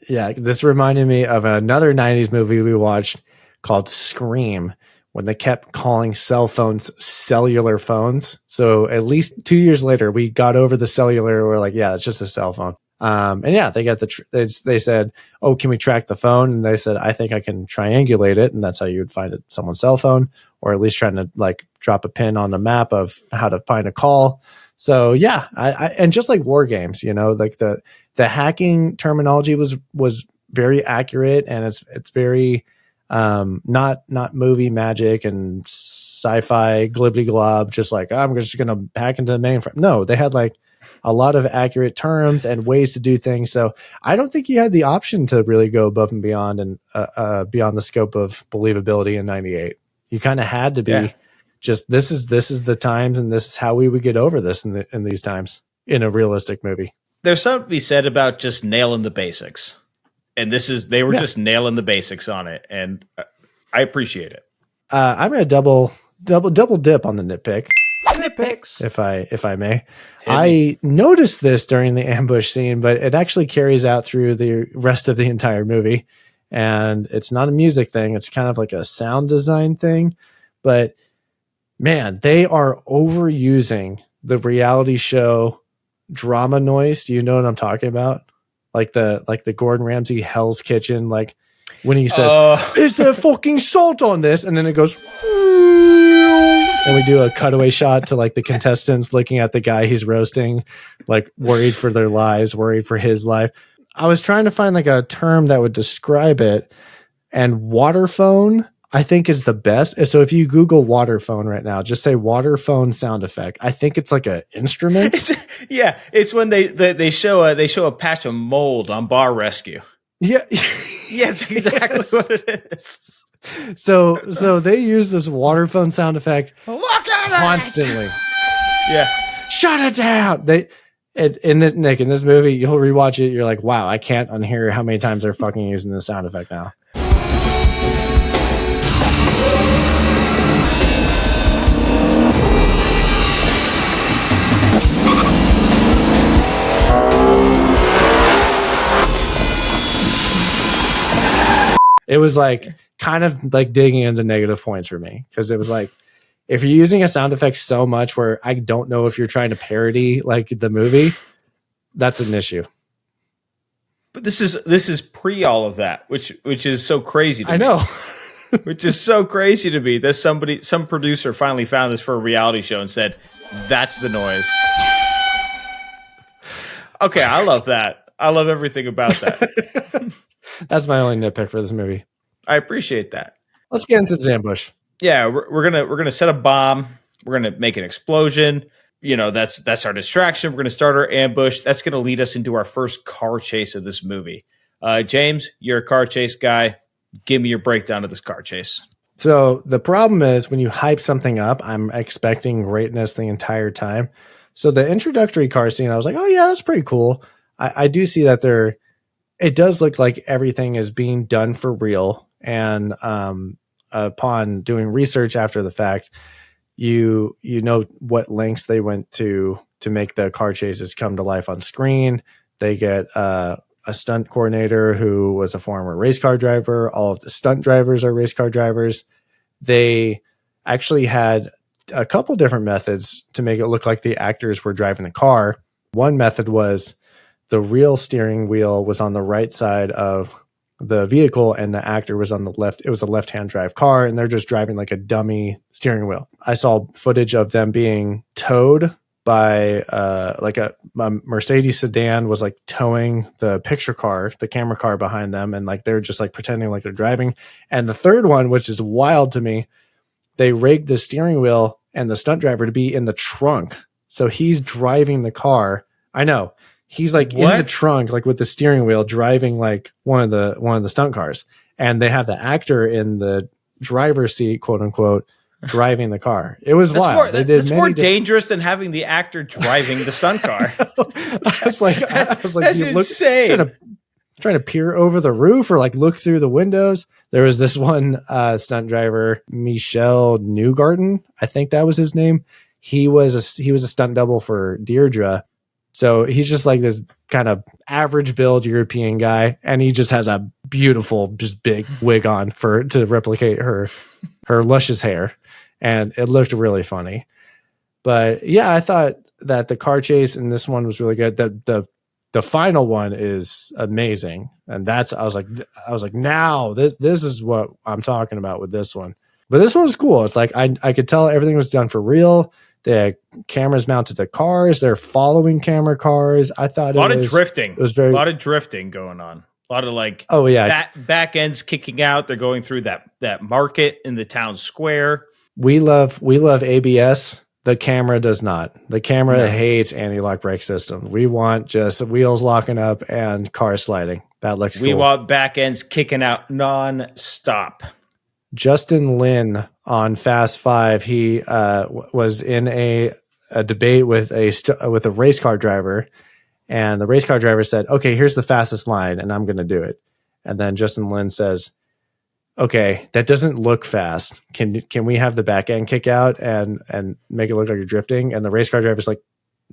Yeah, this reminded me of another 90s movie we watched called Scream, when they kept calling cell phones cellular phones. So at least 2 years later, we got over the cellular. We're like, yeah, it's just a cell phone. And yeah, they got they said, oh, can we track the phone? And they said, I think I can triangulate it. And that's how you would find it, someone's cell phone, or at least trying to like drop a pin on the map of how to find a call. So yeah, and just like war games, like the hacking terminology was very accurate, and it's very not movie magic and sci-fi glibby glob. Just like, I'm just going to hack into the mainframe. No, they had like a lot of accurate terms and ways to do things. So I don't think you had the option to really go above and beyond and beyond the scope of believability in 98. You kind of had to be just, this is the times, and this is how we would get over this in these times in a realistic movie. There's something to be said about just nailing the basics. And they were just nailing the basics on it. And I appreciate it. I'm going to double dip on the nitpick. nitpicks. if I may. I noticed this during the ambush scene, but it actually carries out through the rest of the entire movie. And it's not a music thing. It's kind of like a sound design thing. But man, they are overusing the reality show drama noise. Do you know what I'm talking about? Like the Gordon Ramsay Hell's Kitchen, like when he says, "Is there fucking salt on this?" And then it goes, and we do a cutaway shot to like the contestants looking at the guy he's roasting, like worried for their lives, worried for his life. I was trying to find like a term that would describe it, and waterphone I think is the best. So if you Google waterphone right now, just say waterphone sound effect. I think it's like an instrument. It's when they show a patch of mold on Bar Rescue. Yeah, yeah, it's exactly what it is. So they use this waterphone sound effect constantly. Yeah, shut it down. In this movie, you'll rewatch it. You're like, wow, I can't unhear how many times they're fucking using this sound effect now. It was like kind of like digging into negative points for me, because it was like, if you're using a sound effect so much where I don't know if you're trying to parody like the movie, that's an issue. But this is pre all of that, which is so crazy to me. I know. Which is so crazy to me that some producer finally found this for a reality show and said, that's the noise. Okay, I love that. I love everything about that. That's my only nitpick for this movie. I appreciate that. Let's get into this ambush. Yeah, we're gonna set a bomb. We're gonna make an explosion. You know, that's our distraction. We're gonna start our ambush. That's gonna lead us into our first car chase of this movie. James, you're a car chase guy. Give me your breakdown of this car chase. So the problem is when you hype something up, I'm expecting greatness the entire time. So the introductory car scene, I was like, oh yeah, that's pretty cool. I do see that it does look like everything is being done for real. And upon doing research after the fact, you know what lengths they went to make the car chases come to life on screen. They get a stunt coordinator who was a former race car driver. All of the stunt drivers are race car drivers. They actually had a couple different methods to make it look like the actors were driving the car. One method was the real steering wheel was on the right side of the vehicle and the actor was on the left. It was a left-hand drive car and they're just driving like a dummy steering wheel. I saw footage of them being towed by like a Mercedes sedan was like towing the picture car, the camera car behind them. And like, they're just like pretending like they're driving. And the third one, which is wild to me, they rigged the steering wheel and the stunt driver to be in the trunk. So he's driving the car. I know. He's like in the trunk, like with the steering wheel, driving like one of the stunt cars, and they have the actor in the driver's seat, quote unquote, driving the car. It was wild. It's more dangerous than having the actor driving the stunt car. I was like, that's insane. Trying to peer over the roof or like look through the windows. There was this one stunt driver, Michelle Newgarden, I think that was his name. He was a stunt double for Deirdre. So he's just like this kind of average build European guy, and he just has a beautiful, just big wig on to replicate her luscious hair, and it looked really funny. But yeah, I thought that the car chase in this one was really good. The final one is amazing, and I was like, now this is what I'm talking about with this one. But this one was cool. It's like I could tell everything was done for real. They had cameras mounted to cars. They're following camera cars. I thought a lot of drifting. It was a lot of drifting going on. A lot of like, oh yeah, back ends kicking out. They're going through that market in the town square. We love ABS. The camera does not. The camera hates anti-lock brake system. We want just wheels locking up and cars sliding. That looks cool. We want back ends kicking out non-stop. Justin Lin on Fast Five, he was in a debate with a race car driver, and the race car driver said, "Okay, here's the fastest line, and I'm going to do it." And then Justin Lin says, okay, that doesn't look fast. Can we have the back end kick out and make it look like you're drifting? And the race car driver's like,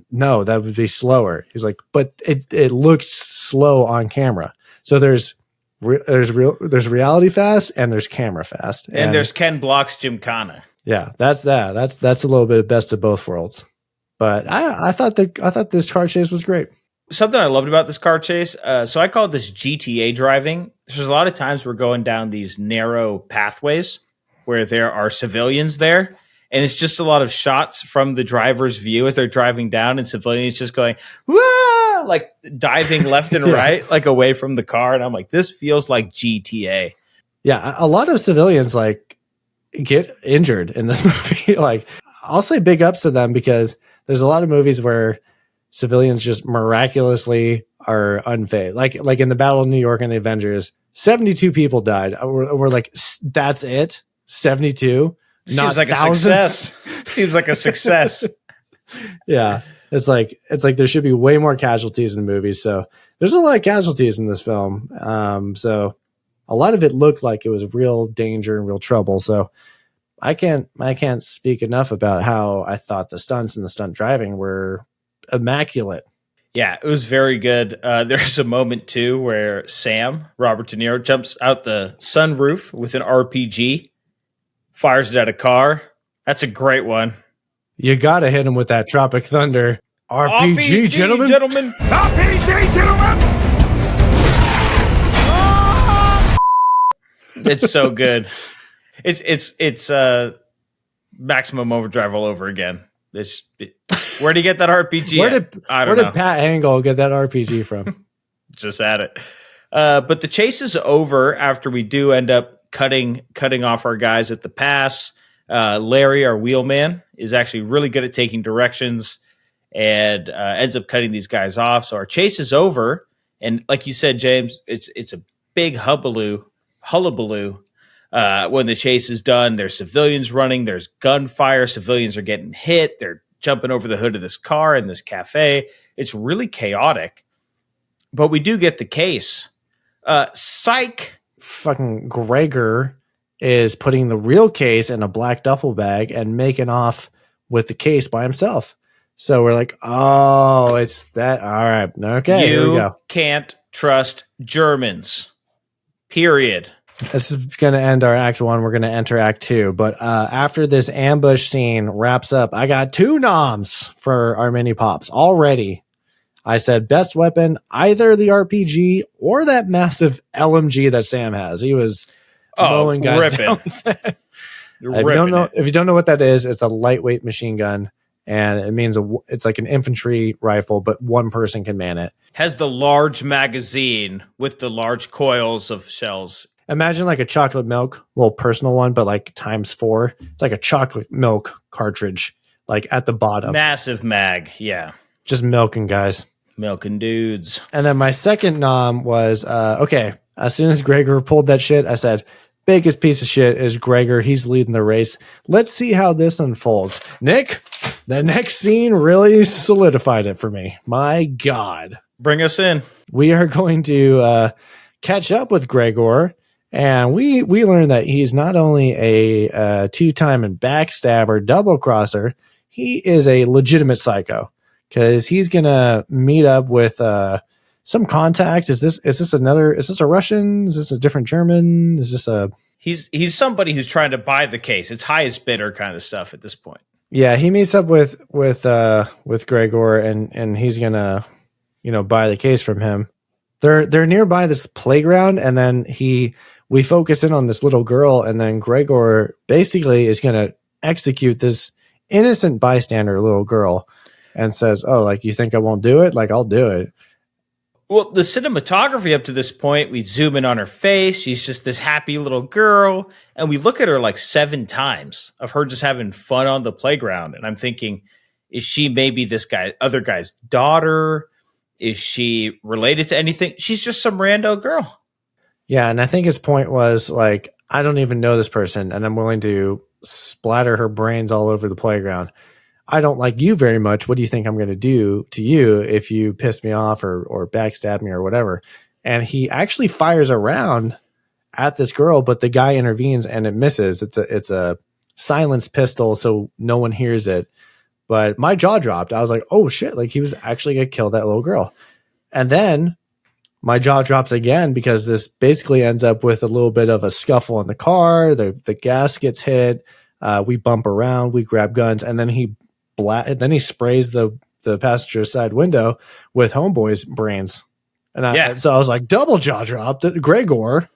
no, that would be slower. He's like, but it looks slow on camera. So there's reality fast and there's camera fast. And there's Ken Block's Gymkhana. Yeah, that's that. That's a little bit of best of both worlds. But I thought this car chase was great. Something I loved about this car chase, so I call this GTA driving. There's a lot of times we're going down these narrow pathways where there are civilians there, and it's just a lot of shots from the driver's view as they're driving down, and civilians just going, wah! Like diving left and right, like away from the car. And I'm like, this feels like GTA. Yeah, a lot of civilians like get injured in this movie. Like, I'll say big ups to them because there's a lot of movies where civilians just miraculously are unfazed. Like in the Battle of New York and the Avengers, 72 people died. We're like, that's it? 72? Seems like thousands? A success. Seems like a success. Yeah. It's like there should be way more casualties in movies. So there's a lot of casualties in this film. So a lot of it looked like it was real danger and real trouble. So I can't speak enough about how I thought the stunts and the stunt driving were immaculate. Yeah, it was very good. There's a moment too where Sam, Robert De Niro, jumps out the sunroof with an RPG, fires it at a car. That's a great one. You got to hit him with that Tropic Thunder. RPG, gentlemen. RPG, gentlemen. It's so good. It's Maximum Overdrive all over again. Where did he get that RPG? Where did Pat Angle get that RPG from? Just at it. But the chase is over after we do end up cutting off our guys at the pass. Larry, our wheelman, is actually really good at taking directions and ends up cutting these guys off. So our chase is over, and like you said, James, it's a big hullabaloo. When the chase is done, there's civilians running, there's gunfire, civilians are getting hit, they're jumping over the hood of this car in this cafe. It's really chaotic, but we do get the case. Psych. Fucking Gregor is putting the real case in a black duffel bag and making off with the case by himself. So we're like, oh, it's that. All right. Okay. Here we go. Can't trust Germans. Period. This is going to end our act one. We're going to enter act two. But after this ambush scene wraps up, I got 2 noms for our mini pops already. I said best weapon, either the RPG or that massive LMG that Sam has. He was mowing guys down. If you don't know what that is, it's a lightweight machine gun. And it means it's like an infantry rifle, but one person can man it. Has the large magazine with the large coils of shells. Imagine like a chocolate milk, little personal one, but like times 4. It's like a chocolate milk cartridge, like at the bottom. Massive mag, yeah. Just milking guys. Milking dudes. And then my second nom was, okay, as soon as Gregor pulled that shit, I said, biggest piece of shit is Gregor. He's leading the race. Let's see how this unfolds. Nick, the next scene really solidified it for me. My God. Bring us in. We are going to catch up with Gregor. And we learned that he's not only a 2-time and backstabber, double crosser, he is a legitimate psycho because he's gonna meet up with some contact. Is this a Russian? Is this a different German? Is this a he's somebody who's trying to buy the case. It's highest bidder kind of stuff at this point. Yeah, he meets up with Gregor and he's gonna buy the case from him. They're nearby this playground, and then we focus in on this little girl, and then Gregor basically is going to execute this innocent bystander little girl and says, oh, like, you think I won't do it? Like, I'll do it. Well, the cinematography up to this point, we zoom in on her face. She's just this happy little girl. And we look at her like 7 times of her just having fun on the playground. And I'm thinking, is she maybe this other guy's daughter? Is she related to anything? She's just some rando girl. Yeah, and I think his point was, like, I don't even know this person, and I'm willing to splatter her brains all over the playground. I don't like you very much. What do you think I'm going to do to you if you piss me off or backstab me or whatever? And he actually fires a round at this girl, but the guy intervenes and it misses. It's a silenced pistol, so no one hears it. But my jaw dropped. I was like, oh shit, like he was actually gonna kill that little girl. And then my jaw drops again because this basically ends up with a little bit of a scuffle in the car. The gas gets hit. We bump around, we grab guns, and then he sprays the passenger side window with Homeboy's brains. And so I was like, double jaw drop. Gregor,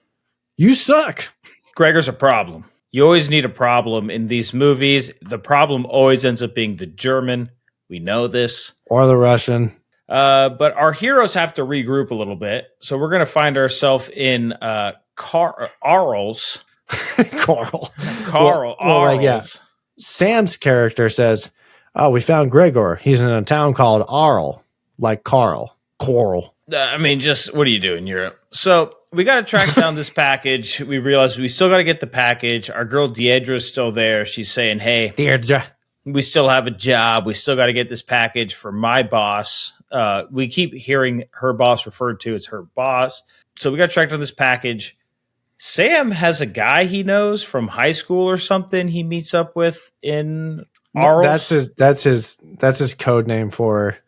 you suck. Gregor's a problem. You always need a problem in these movies. The problem always ends up being the German. We know this. Or the Russian. But our heroes have to regroup a little bit. So we're going to find ourselves in Arles. Carl. Sam's character says, oh, we found Gregor. He's in a town called Arl. Like Carl. Coral. I mean, just what are you doing, Europe? So we got to track down this package. We realize we still got to get the package. Our girl Deirdre's still there. She's saying, hey, Deirdre, we still have a job. We still got to get this package for my boss. We keep hearing her boss referred to as her boss. So we got to track down this package. Sam has a guy he knows from high school or something he meets up with in Arles. That's his code name for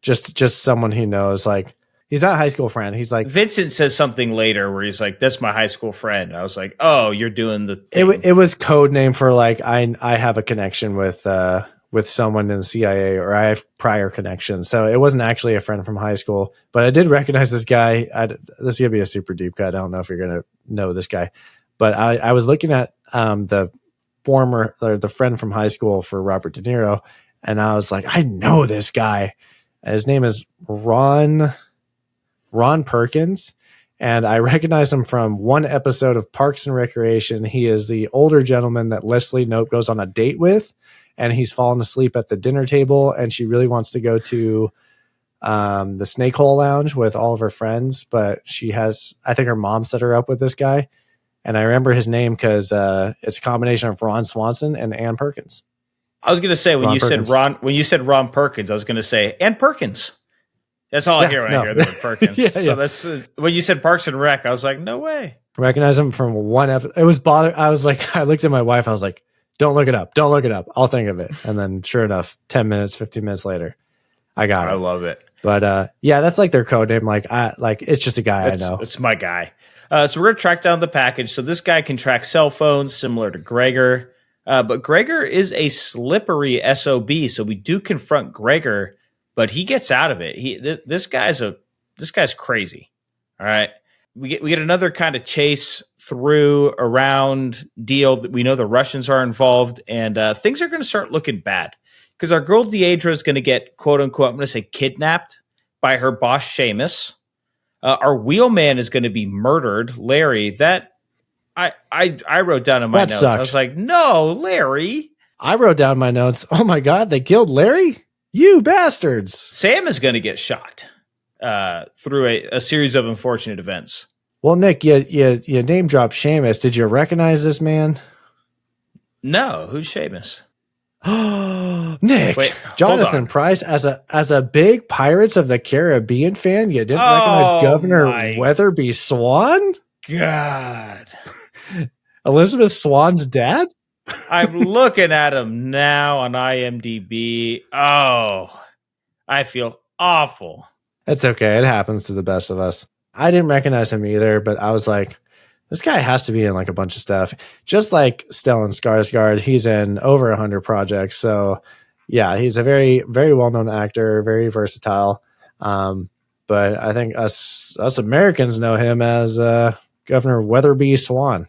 just someone he knows. Like, he's not a high school friend. He's like, Vincent says something later where he's like, that's my high school friend. I was like, oh, you're doing the thing. It was code name for like, I have a connection with someone in the CIA, or I have prior connections. So it wasn't actually a friend from high school, but I did recognize this guy. This is going to be a super deep cut. I don't know if you're going to know this guy, but I was looking at the friend from high school for Robert De Niro. And I was like, I know this guy. His name is Ron Perkins. And I recognize him from one episode of Parks and Recreation. He is the older gentleman that Leslie Knope goes on a date with, and he's fallen asleep at the dinner table, and she really wants to go to the Snake Hole Lounge with all of her friends, but I think her mom set her up with this guy. And I remember his name because it's a combination of Ron Swanson and Ann Perkins. I was going to say, when you said Ron Perkins, I was going to say Ann Perkins. That's all I hear when I hear the word Perkins. So that's when you said Parks and Rec, I was like, no way. I recognize him from one episode. It was I was like, I looked at my wife. I was like, don't look it up. Don't look it up. I'll think of it. And then sure enough, 10 minutes, 15 minutes later, I got it. I love it. But that's like their code name. Like it's just a guy I know. It's my guy. So we're going to track down the package. So this guy can track cell phones similar to Gregor. But Gregor is a slippery SOB. So we do confront Gregor, but he gets out of it. This guy's crazy. All right. We get another kind of chase around deal that we know the Russians are involved, and things are going to start looking bad because our girl Deirdre is going to get, quote unquote, I'm going to say kidnapped by her boss Seamus. Our wheelman is going to be murdered, Larry. That I wrote down in my notes. Sucked. I was like, no, Larry. I wrote down my notes. Oh my God, they killed Larry? You bastards. Sam is going to get shot through a series of unfortunate events. Well, Nick, you name dropped Seamus. Did you recognize this man? No, who's Seamus? Nick, wait, Jonathan Price, as a big Pirates of the Caribbean fan, you didn't recognize Governor Weatherby Swan? God. Elizabeth Swan's dad? I'm looking at him now on IMDb. Oh, I feel awful. It's okay. It happens to the best of us. I didn't recognize him either, but I was like, this guy has to be in like a bunch of stuff. Just like Stellan Skarsgård, he's in over 100 projects. So yeah, he's a very, very well-known actor, very versatile. But I think us Americans know him as Governor Weatherby Swan.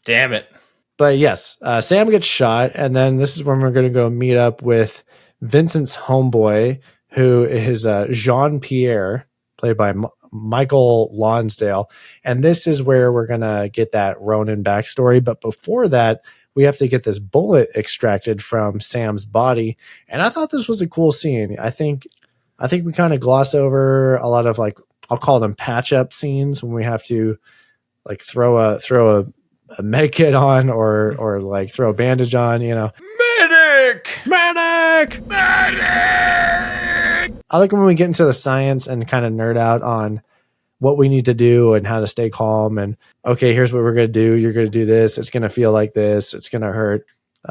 Damn it. But yes, Sam gets shot, and then this is when we're going to go meet up with Vincent's homeboy, who is Jean-Pierre, played by Michael Lonsdale. And this is where we're going to get that Ronin backstory. But before that, we have to get this bullet extracted from Sam's body. And I thought this was a cool scene. I think we kind of gloss over a lot of, like, I'll call them patch up scenes when we have to like throw a med kit on or like throw a bandage on, you know. Medic! I like when we get into the science and kind of nerd out on what we need to do and how to stay calm. And okay, here's what we're going to do. You're going to do this. It's going to feel like this. It's going to hurt.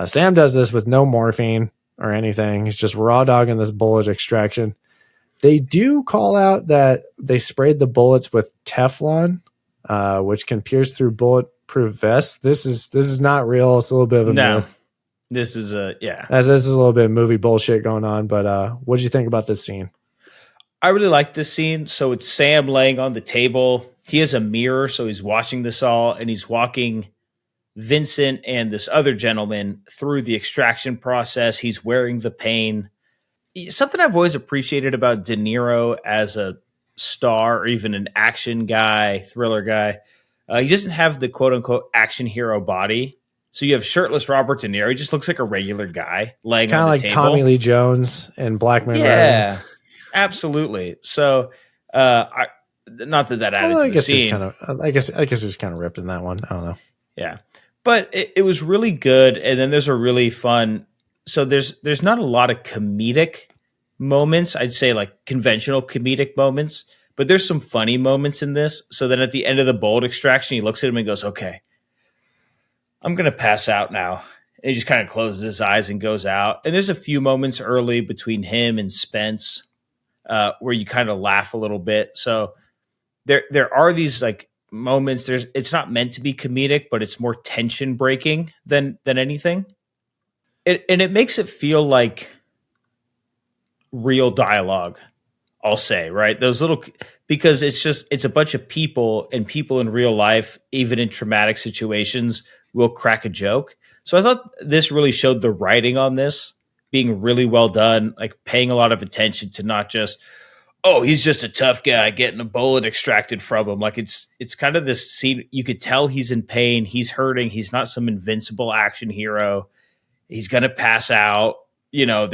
Sam does this with no morphine or anything. He's just raw dogging this bullet extraction. They do call out that they sprayed the bullets with Teflon, which can pierce through bulletproof vests. This is not real. It's a little bit of a myth. This is As this is a little bit of movie bullshit going on. But what did you think about this scene? I really like this scene. So it's Sam laying on the table. He has a mirror, so he's watching this all, and he's walking Vincent and this other gentleman through the extraction process. He's wearing the pain. Something I've always appreciated about De Niro as a star or even an action guy, thriller guy, he doesn't have the quote-unquote action hero body. So you have shirtless Robert De Niro. He just looks like a regular guy laying on the table. Kind of like Tommy Lee Jones and Black Man. Yeah. Absolutely. So, not that added to the scene. I guess it was kind of ripped in that one. I don't know. Yeah, but it was really good. And then there's a really fun. So there's not a lot of comedic moments. I'd say like conventional comedic moments, but there's some funny moments in this. So then at the end of the bullet extraction, he looks at him and goes, "Okay, I'm gonna pass out now." And he just kind of closes his eyes and goes out. And there's a few moments early between him and Spence. Where you kind of laugh a little bit. So there are these like moments. It's not meant to be comedic, but it's more tension breaking than anything. And it makes it feel like real dialogue. I'll say, right? Those little, because it's a bunch of people, and people in real life, even in traumatic situations, will crack a joke. So I thought this really showed the writing on this being really well done, like paying a lot of attention to not just, oh, he's just a tough guy getting a bullet extracted from him. Like it's kind of this scene. You could tell he's in pain. He's hurting. He's not some invincible action hero. He's going to pass out. You know,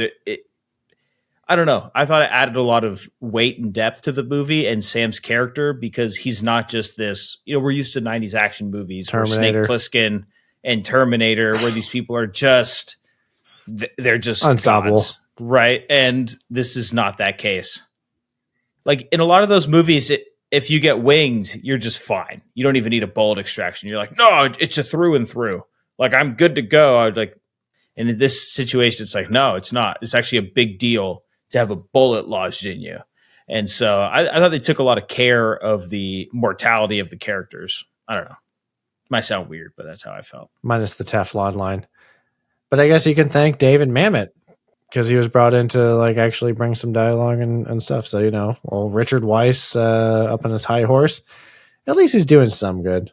I don't know. I thought it added a lot of weight and depth to the movie and Sam's character, because he's not just this, we're used to 90s action movies, Terminator. where Snake Plissken and Terminator, where these people are just, they're just unstoppable, gods, right? And this is not that case. Like in a lot of those movies, if you get winged, you're just fine. You don't even need a bullet extraction. You're like, no, it's a through and through. Like I'm good to go. And in this situation, it's like, no, it's not. It's actually a big deal to have a bullet lodged in you. And so I thought they took a lot of care of the mortality of the characters. I don't know. Might sound weird, but that's how I felt. Minus the Teflon line. But I guess you can thank David Mamet, because he was brought in to like actually bring some dialogue and stuff. So, Richard Weiss up on his high horse, at least he's doing some good.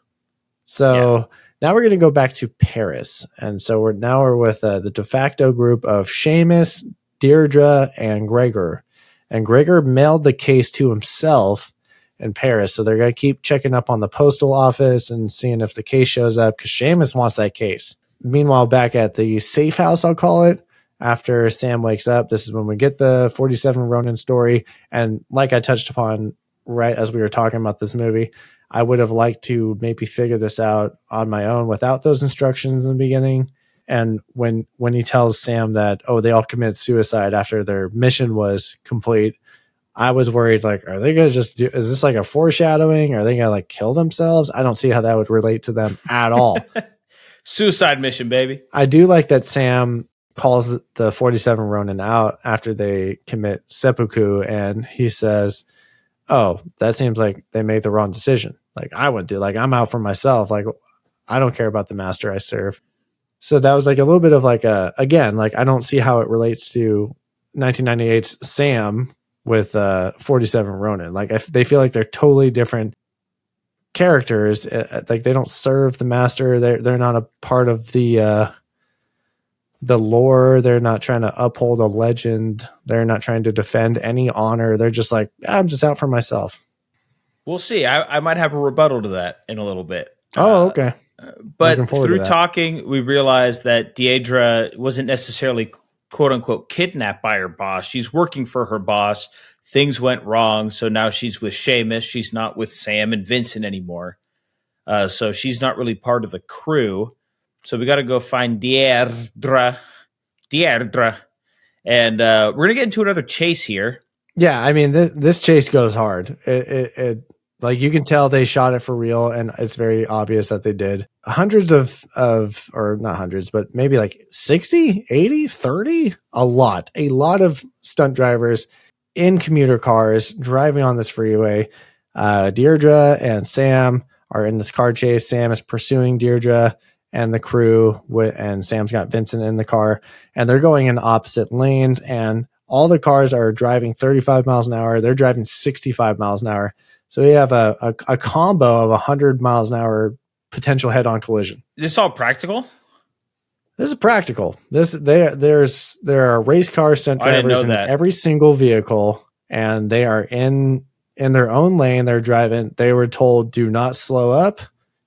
So now we're going to go back to Paris. And so we're with the de facto group of Seamus, Deirdre, and Gregor. And Gregor mailed the case to himself in Paris. So they're going to keep checking up on the postal office and seeing if the case shows up, because Seamus wants that case. Meanwhile, back at the safe house, I'll call it, after Sam wakes up, this is when we get the 47 Ronin story. And like I touched upon right as we were talking about this movie, I would have liked to maybe figure this out on my own without those instructions in the beginning. And when he tells Sam that, oh, they all commit suicide after their mission was complete, I was worried, like, are they going to just is this like a foreshadowing? Are they going to like kill themselves? I don't see how that would relate to them at all. Suicide mission, baby. I do like that Sam calls the 47 Ronin out after they commit seppuku, and he says, oh, that seems like they made the wrong decision. Like I would do, like I'm out for myself. Like I don't care about the master I serve. So that was like a little bit of like again, like I don't see how it relates to 1998's Sam with 47 Ronin. Like they feel like they're totally different characters. Like they don't serve the master. They're not a part of the lore. They're not trying to uphold a legend. They're not trying to defend any honor. They're just like, I'm just out for myself. We'll see. I might have a rebuttal to that in a little bit. Oh, okay. But through talking, we realized that Deirdre wasn't necessarily quote unquote kidnapped by her boss. She's working for her boss. Things went wrong. So now she's with Seamus. She's not with Sam and Vincent anymore. So she's not really part of the crew. So we got to go find Deirdre. And we're going to get into another chase here. Yeah, I mean, this chase goes hard. Like you can tell they shot it for real, and it's very obvious that they did. Hundreds or not hundreds, but maybe like 60, 80, 30, a lot of stunt drivers in commuter cars driving on this freeway. Deirdre and Sam are in this car chase. Sam is pursuing Deirdre and the crew, and Sam's got Vincent in the car, and they're going in opposite lanes, and all the cars are driving 35 miles an hour. They're driving 65 miles an hour. So we have a combo of 100 miles an hour potential head-on collision. This all practical? This is practical. There are race car stunt drivers in every single vehicle, and they are in their own lane. They're driving. They were told, do not slow up,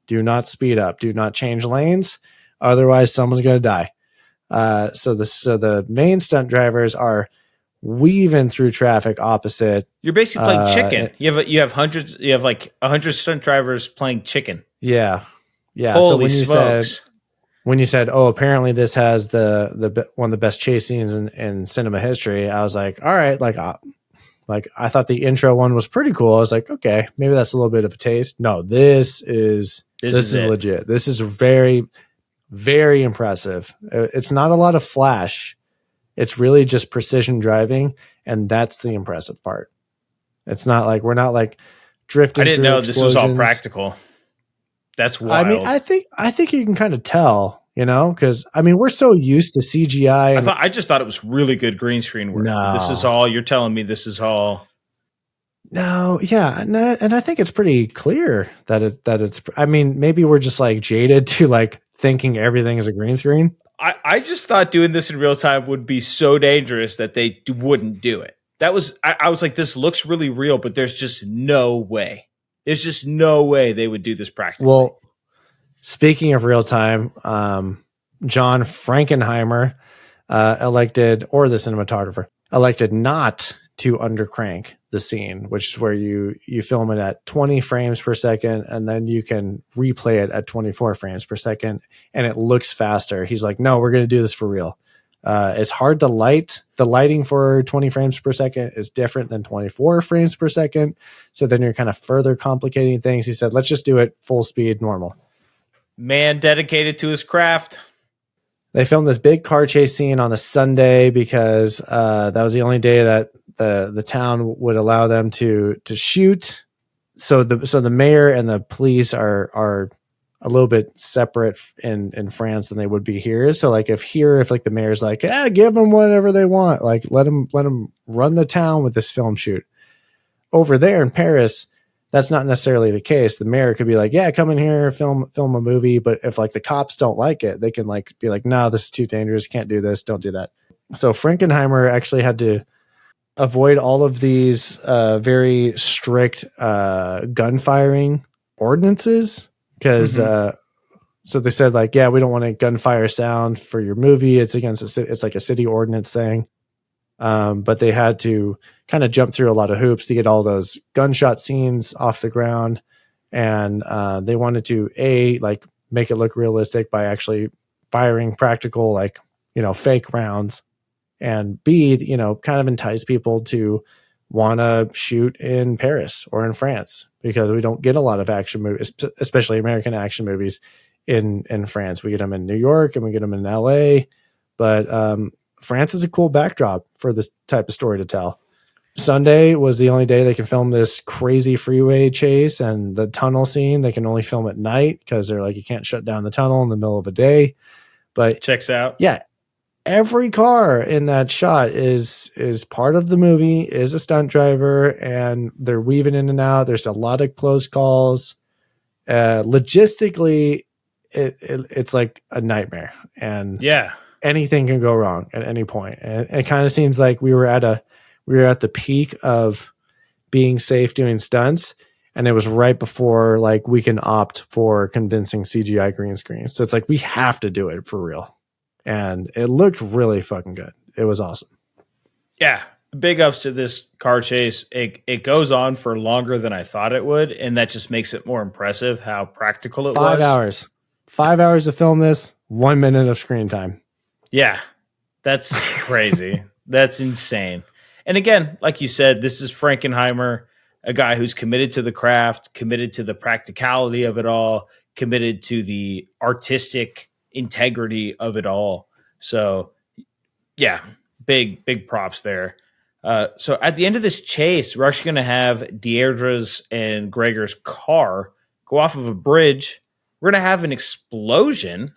do not speed up, do not change lanes, otherwise someone's going to die. So the main stunt drivers are weaving through traffic opposite. You're basically playing chicken. You have like 100 stunt drivers playing chicken. Yeah. Holy smokes. When you said, oh, apparently this has the one of the best chase scenes in cinema history, I was like, all right, like I thought the intro one was pretty cool. I was like, okay, maybe that's a little bit of a taste. No, this is legit. This is very, very impressive. It's not a lot of flash. It's really just precision driving, and that's the impressive part. It's not like we're not like drifting. I didn't know explosions. This was all practical. That's wild. I mean, I think you can kind of tell, because I mean we're so used to CGI. I just thought it was really good green screen work. No. This is all you're telling me. This is all. No, yeah, and I think it's pretty clear that it's. I mean, maybe we're just like jaded to like thinking everything is a green screen. I just thought doing this in real time would be so dangerous that they wouldn't do it. That was I was like, this looks really real, but there's just no way. There's just no way they would do this practically. Well, speaking of real time, John Frankenheimer elected, or the cinematographer elected, not to undercrank the scene, which is where you film it at 20 frames per second, and then you can replay it at 24 frames per second, and it looks faster. He's like, no, we're going to do this for real. It's hard to light. The lighting for 20 frames per second is different than 24 frames per second. So then you're kind of further complicating things. He said, let's just do it full speed, normal. Man dedicated to his craft. They filmed this big car chase scene on a Sunday because that was the only day that the town would allow them to shoot. So the mayor and the police are a little bit separate in France than they would be here. So like if like the mayor's like, give them whatever they want, like let them run the town with this film shoot. Over there in Paris, that's not necessarily the case. The mayor could be like, yeah, come in here, film a movie. But if like the cops don't like it, they can like be like, no, this is too dangerous. Can't do this. Don't do that. So Frankenheimer actually had to avoid all of these very strict gun firing ordinances because so they said like, yeah, we don't want a gunfire sound for your movie. It's against it's like a city ordinance thing. But they had to kind of jump through a lot of hoops to get all those gunshot scenes off the ground. And they wanted to like make it look realistic by actually firing practical, like, fake rounds, and B, kind of entice people to want to shoot in Paris or in France, because we don't get a lot of action movies, especially American action movies in France. We get them in New York and we get them in LA, but France is a cool backdrop for this type of story to tell. Sunday was the only day they can film this crazy freeway chase, and the tunnel scene they can only film at night because they're like, you can't shut down the tunnel in the middle of a day. But checks out. Yeah. Every car in that shot is part of the movie, is a stunt driver, and they're weaving in and out. There's a lot of close calls. Logistically, it's like a nightmare, and yeah, anything can go wrong at any point. And it kind of seems like we were at the peak of being safe doing stunts, and it was right before like we can opt for convincing CGI green screen. So it's like we have to do it for real. And it looked really fucking good. It was awesome. Yeah. Big ups to this car chase. It goes on for longer than I thought it would. And that just makes it more impressive how practical it was. 5 hours. 5 hours to film this, 1 minute of screen time. Yeah. That's crazy. That's insane. And again, like you said, this is Frankenheimer. a guy who's committed to the craft, committed to the practicality of it all, committed to the artistic integrity of it all. So, yeah, big props there. So at the end of this chase, we're actually going to have Deirdre's and Gregor's car go off of a bridge. We're going to have an explosion,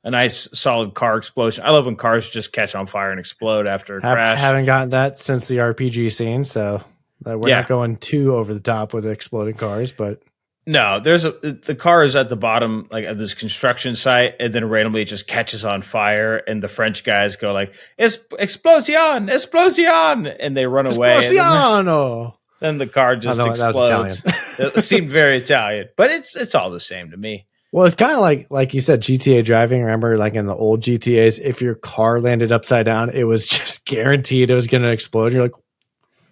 a nice solid car explosion. I love when cars just catch on fire and explode after a crash. Haven't gotten that since the RPG scene, so we're not going too over the top with exploding cars, but no, the car is at the bottom like of this construction site, and then randomly it just catches on fire, and the French guys go like explosion, explosion, and they run away. Then the car just explodes. It seemed very Italian, but it's all the same to me. Well, it's kind of like you said, GTA driving. Remember, like in the old GTAs, if your car landed upside down, it was just guaranteed it was going to explode. You're like,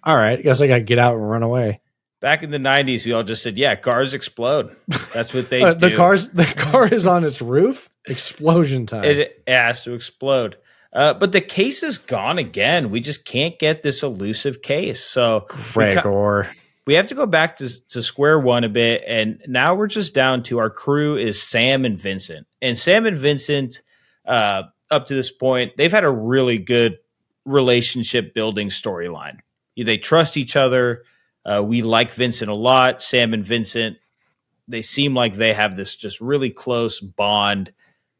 all right, I guess I got to get out and run away. Back in the 90s, we all just said, yeah, cars explode. That's what they do. The car is on its roof. Explosion time. It has to explode. But the case is gone again. We just can't get this elusive case. So Gregor. We have to go back to square one a bit. And now we're just down to our crew is Sam and Vincent. And Sam and Vincent, up to this point, they've had a really good relationship building storyline. They trust each other. We like Vincent a lot. Sam and Vincent, they seem like they have this just really close bond.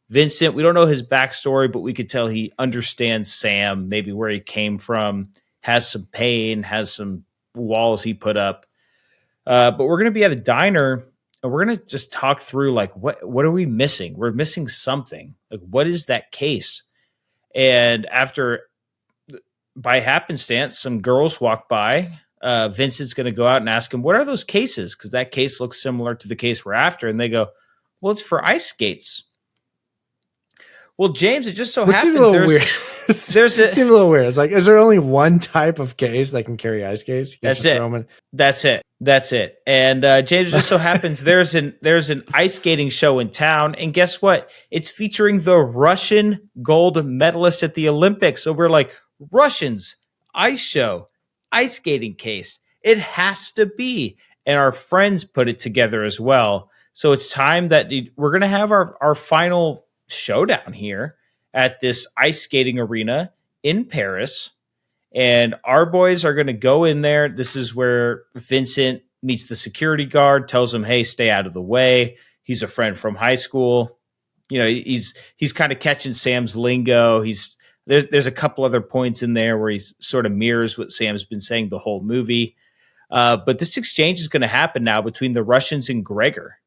Vincent, we don't know his backstory, but we could tell he understands Sam, maybe where he came from, has some pain, has some walls he put up. But we're going to be at a diner, and we're going to just talk through, like, what are we missing? We're missing something. Like, what is that case? And after, by happenstance, some girls walk by. Vincent's going to go out and ask him, what are those cases? Because that case looks similar to the case we're after. And they go, well, it's for ice skates. Well, James, it just so happens it seems a little weird. It's like, is there only one type of case that can carry ice skates? That's it. And James, it just so happens there's an ice skating show in town. And guess what? It's featuring the Russian gold medalist at the Olympics. So we're like, Russians, ice show, ice skating case. It has to be. And our friends put it together as well. So it's time that we're going to have our final showdown here at this ice skating arena in Paris. And our boys are going to go in there. This is where Vincent meets the security guard, tells him, hey, stay out of the way. He's a friend from high school. You know, he's kind of catching Sam's lingo. There's a couple other points in there where he sort of mirrors what Sam's been saying the whole movie. But this exchange is going to happen now between the Russians and Gregor.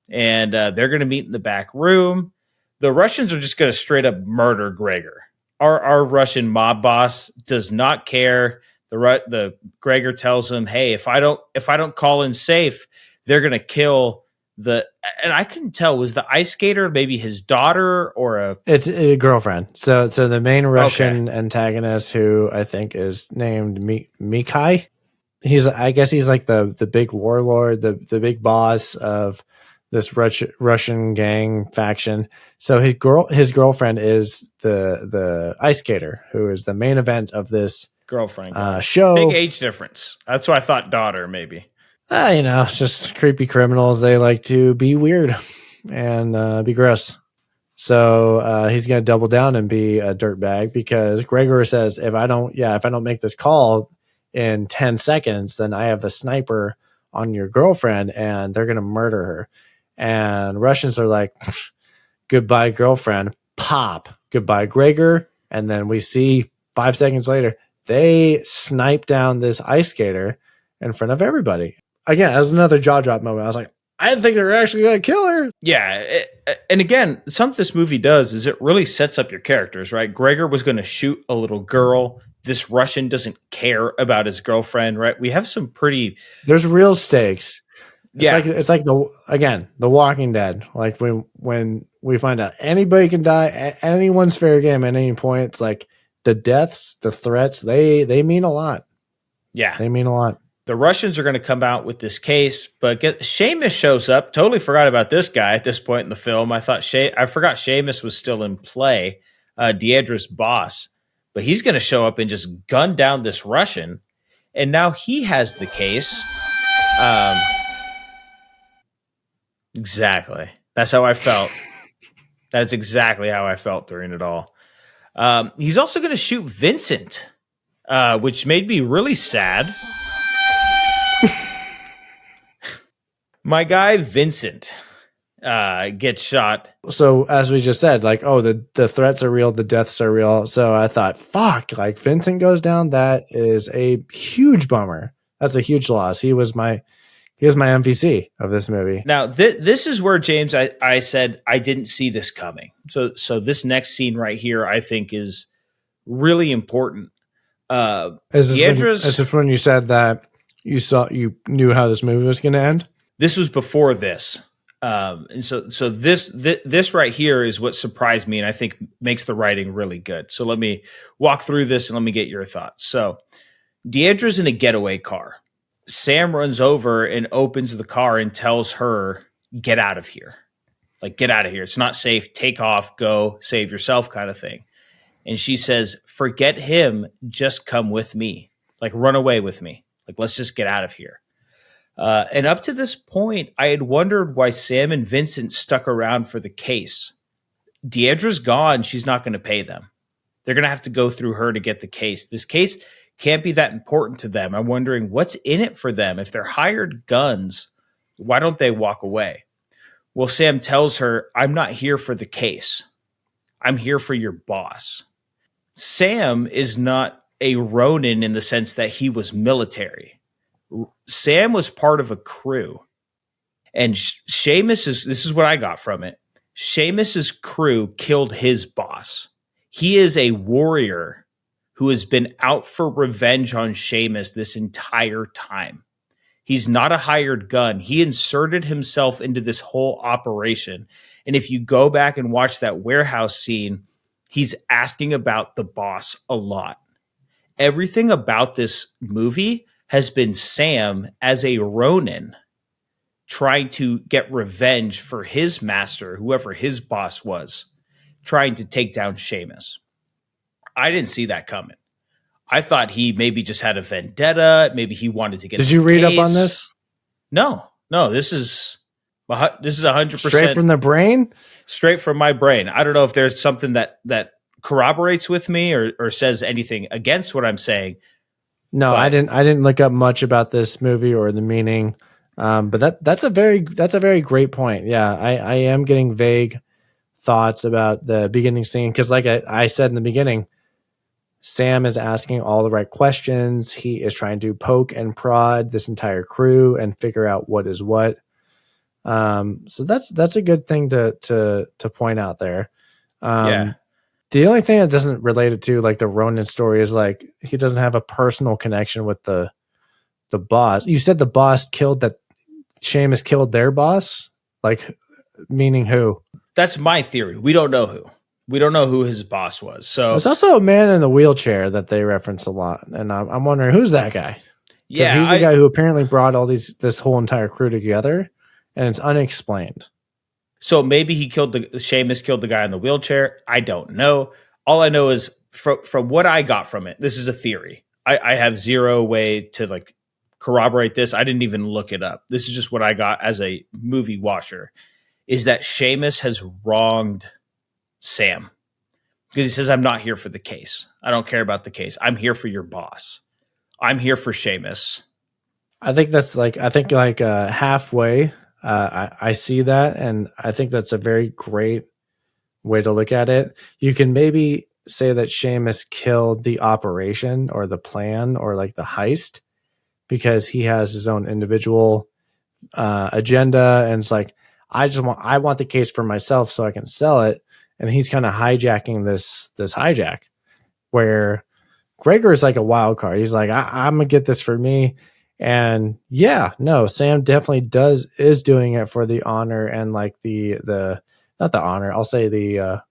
And they're going to meet in the back room. The Russians are just going to straight up murder Gregor. Our Russian mob boss does not care. The Gregor tells him, hey, if I don't call in safe, they're going to kill and I couldn't tell, was the ice skater maybe his daughter or it's a girlfriend. So the main Russian antagonist, who I think is named Mikai, I guess he's like the big warlord, the big boss of this Russian gang faction. So his girlfriend is the ice skater, who is the main event of this girlfriend show. Big age difference. That's why I thought daughter maybe. It's just creepy criminals. They like to be weird and be gross. So he's going to double down and be a dirtbag, because Gregor says, if I don't make this call in 10 seconds, then I have a sniper on your girlfriend and they're going to murder her. And Russians are like, goodbye, girlfriend. Pop. Goodbye, Gregor. And then we see 5 seconds later, they snipe down this ice skater in front of everybody. Again, that was another jaw drop moment. I was like, I didn't think they were actually going to kill her. Yeah. And again, something this movie does is it really sets up your characters, right? Gregor was going to shoot a little girl. This Russian doesn't care about his girlfriend, right? We have some there's real stakes. It's like the Walking Dead. Like when we find out anybody can die, anyone's fair game at any point. It's like the deaths, the threats, they mean a lot. Yeah, they mean a lot. The Russians are going to come out with this case, but Seamus shows up. Totally forgot about this guy at this point in the film. I forgot Seamus was still in play, Deirdre's boss, but he's going to show up and just gun down this Russian. And now he has the case. Exactly. That's how I felt. That's exactly how I felt during it all. He's also going to shoot Vincent, which made me really sad. My guy Vincent gets shot. So as we just said, like, oh, the threats are real, the deaths are real. So I thought, fuck, like Vincent goes down. That is a huge bummer. That's a huge loss. He was my MVC of this movie. Now, this is where, James, I said I didn't see this coming. So this next scene right here, I think, is really important. Is this when you said that you knew how this movie was going to end? This was before this. And so this right here is what surprised me and I think makes the writing really good. So let me walk through this and let me get your thoughts. So Deidre's in a getaway car. Sam runs over and opens the car and tells her, get out of here. Like, get out of here. It's not safe. Take off, go, save yourself kind of thing. And she says, forget him. Just come with me. Like, run away with me. Like, let's just get out of here. And up to this point, I had wondered why Sam and Vincent stuck around for the case. Deidre's gone. She's not going to pay them. They're going to have to go through her to get the case. This case can't be that important to them. I'm wondering what's in it for them. If they're hired guns, why don't they walk away? Well, Sam tells her, I'm not here for the case. I'm here for your boss. Sam is not a Ronin in the sense that he was military. Sam was part of a crew. And this is what I got from it. Seamus's crew killed his boss. He is a warrior who has been out for revenge on Seamus this entire time. He's not a hired gun. He inserted himself into this whole operation. And if you go back and watch that warehouse scene, he's asking about the boss a lot. Everything about this movie has been Sam as a Ronin trying to get revenge for his master, whoever his boss was, trying to take down Seamus. I didn't see that coming. I thought he maybe just had a vendetta. Maybe he wanted to get. Did you read up on this? No. This is 100% straight from the brain, straight from my brain. I don't know if there's something that corroborates with me or says anything against what I'm saying. No, I didn't look up much about this movie or the meaning. But that's a very great point. Yeah, I am getting vague thoughts about the beginning scene because, like I said in the beginning, Sam is asking all the right questions. He is trying to poke and prod this entire crew and figure out what is what. So that's a good thing to point out there. Yeah. The only thing that doesn't relate it to like the Ronin story is like he doesn't have a personal connection with the boss. You said the boss Seamus killed their boss, like meaning who? That's my theory. We don't know who. We don't know who his boss was. So there's also a man in the wheelchair that they reference a lot, and I'm wondering who's that guy. Yeah, he's the guy who apparently brought this whole entire crew together, and it's unexplained. So maybe Seamus killed the guy in the wheelchair. I don't know. All I know is from what I got from it. This is a theory. I have zero way to like corroborate this. I didn't even look it up. This is just what I got as a movie watcher. Is that Seamus has wronged Sam because he says, I'm not here for the case. I don't care about the case. I'm here for your boss. I'm here for Seamus. I think halfway. I see that. And I think that's a very great way to look at it. You can maybe say that Seamus killed the operation or the plan or like the heist because he has his own individual agenda. And it's like, I want the case for myself so I can sell it. And he's kind of hijacking this hijack where Gregor is like a wild card. He's like, I'm gonna get this for me. And yeah, no, Sam definitely is doing it for the honor and like the not the honor. I'll say the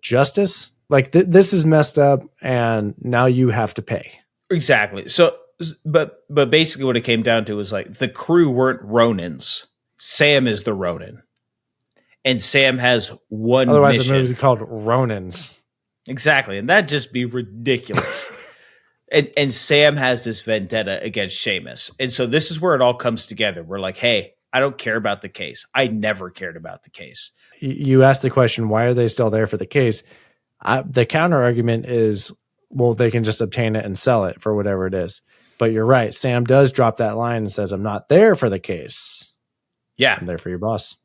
justice. Like this is messed up, and now you have to pay. Exactly. So, but basically, what it came down to was like the crew weren't Ronins. Sam is the Ronin. And Sam has one Otherwise, mission. the movie would be called Ronins. Exactly. And that'd just be ridiculous. And Sam has this vendetta against Seamus. And so this is where it all comes together. We're like, hey, I don't care about the case. I never cared about the case. You asked the question, why are they still there for the case? The counter argument is, well, they can just obtain it and sell it for whatever it is. But you're right. Sam does drop that line and says, I'm not there for the case. Yeah. I'm there for your boss.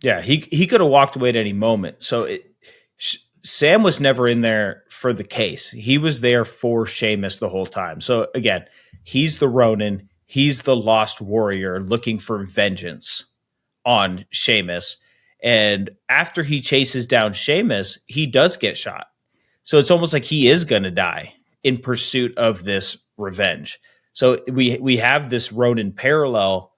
Yeah. He could have walked away at any moment. So Sam was never in there for the case. He was there for Seamus the whole time. So again, he's the Ronin. He's the lost warrior looking for vengeance on Seamus. And after he chases down Seamus, he does get shot. So it's almost like he is going to die in pursuit of this revenge. So we have this Ronin parallel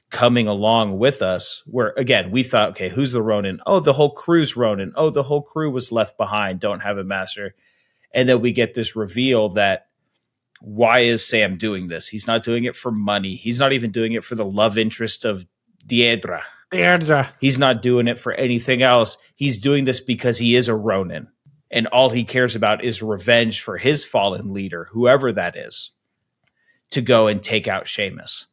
coming along with us where, again, we thought, okay, who's the Ronin? Oh, the whole crew's Ronin. Oh, the whole crew was left behind, don't have a master. And then we get this reveal that why is Sam doing this? He's not doing it for money. He's not even doing it for the love interest of Deirdre. He's not doing it for anything else. He's doing this because he is a Ronin. And all he cares about is revenge for his fallen leader, whoever that is, to go and take out Seamus.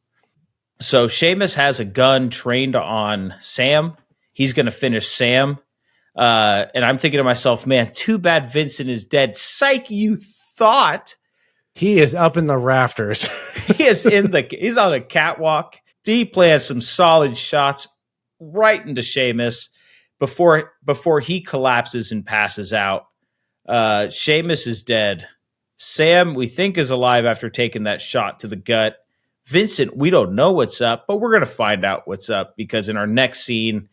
So Seamus has a gun trained on Sam. He's going to finish Sam. And I'm thinking to myself, man, too bad Vincent is dead. Psych, you thought. He is up in the rafters. He's on a catwalk. He plants some solid shots right into Seamus before he collapses and passes out. Seamus is dead. Sam, we think, is alive after taking that shot to the gut. Vincent, we don't know what's up, but we're going to find out what's up because in our next scene,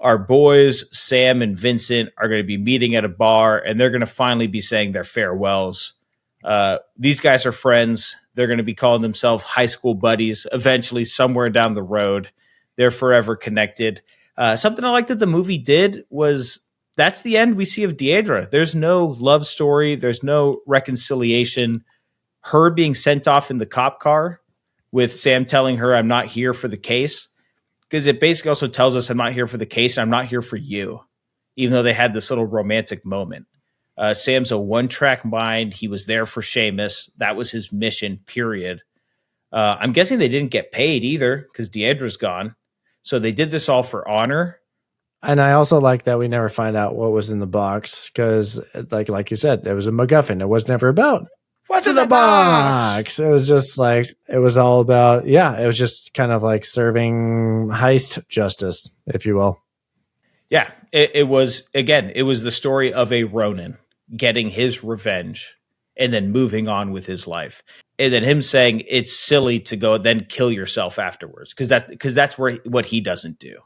our boys, Sam and Vincent, are going to be meeting at a bar and they're going to finally be saying their farewells. These guys are friends. They're going to be calling themselves high school buddies. Eventually, somewhere down the road, they're forever connected. Something I liked that the movie did was that's the end we see of Deirdre. There's no love story. There's no reconciliation. Her being sent off in the cop car with Sam telling her, I'm not here for the case. Because it basically also tells us I'm not here for the case. I'm not here for you. Even though they had this little romantic moment. Sam's a one-track mind. He was there for Seamus. That was his mission, period. I'm guessing they didn't get paid either because Deirdre's gone. So they did this all for honor. And I also like that we never find out what was in the box because, like you said, it was a MacGuffin. It was never about what's in the box. It was just like it was all about. Yeah, it was just kind of like serving heist justice, if you will. Yeah, it was the story of a Ronin getting his revenge and then moving on with his life. And then him saying it's silly to go then kill yourself afterwards because that's what he doesn't do.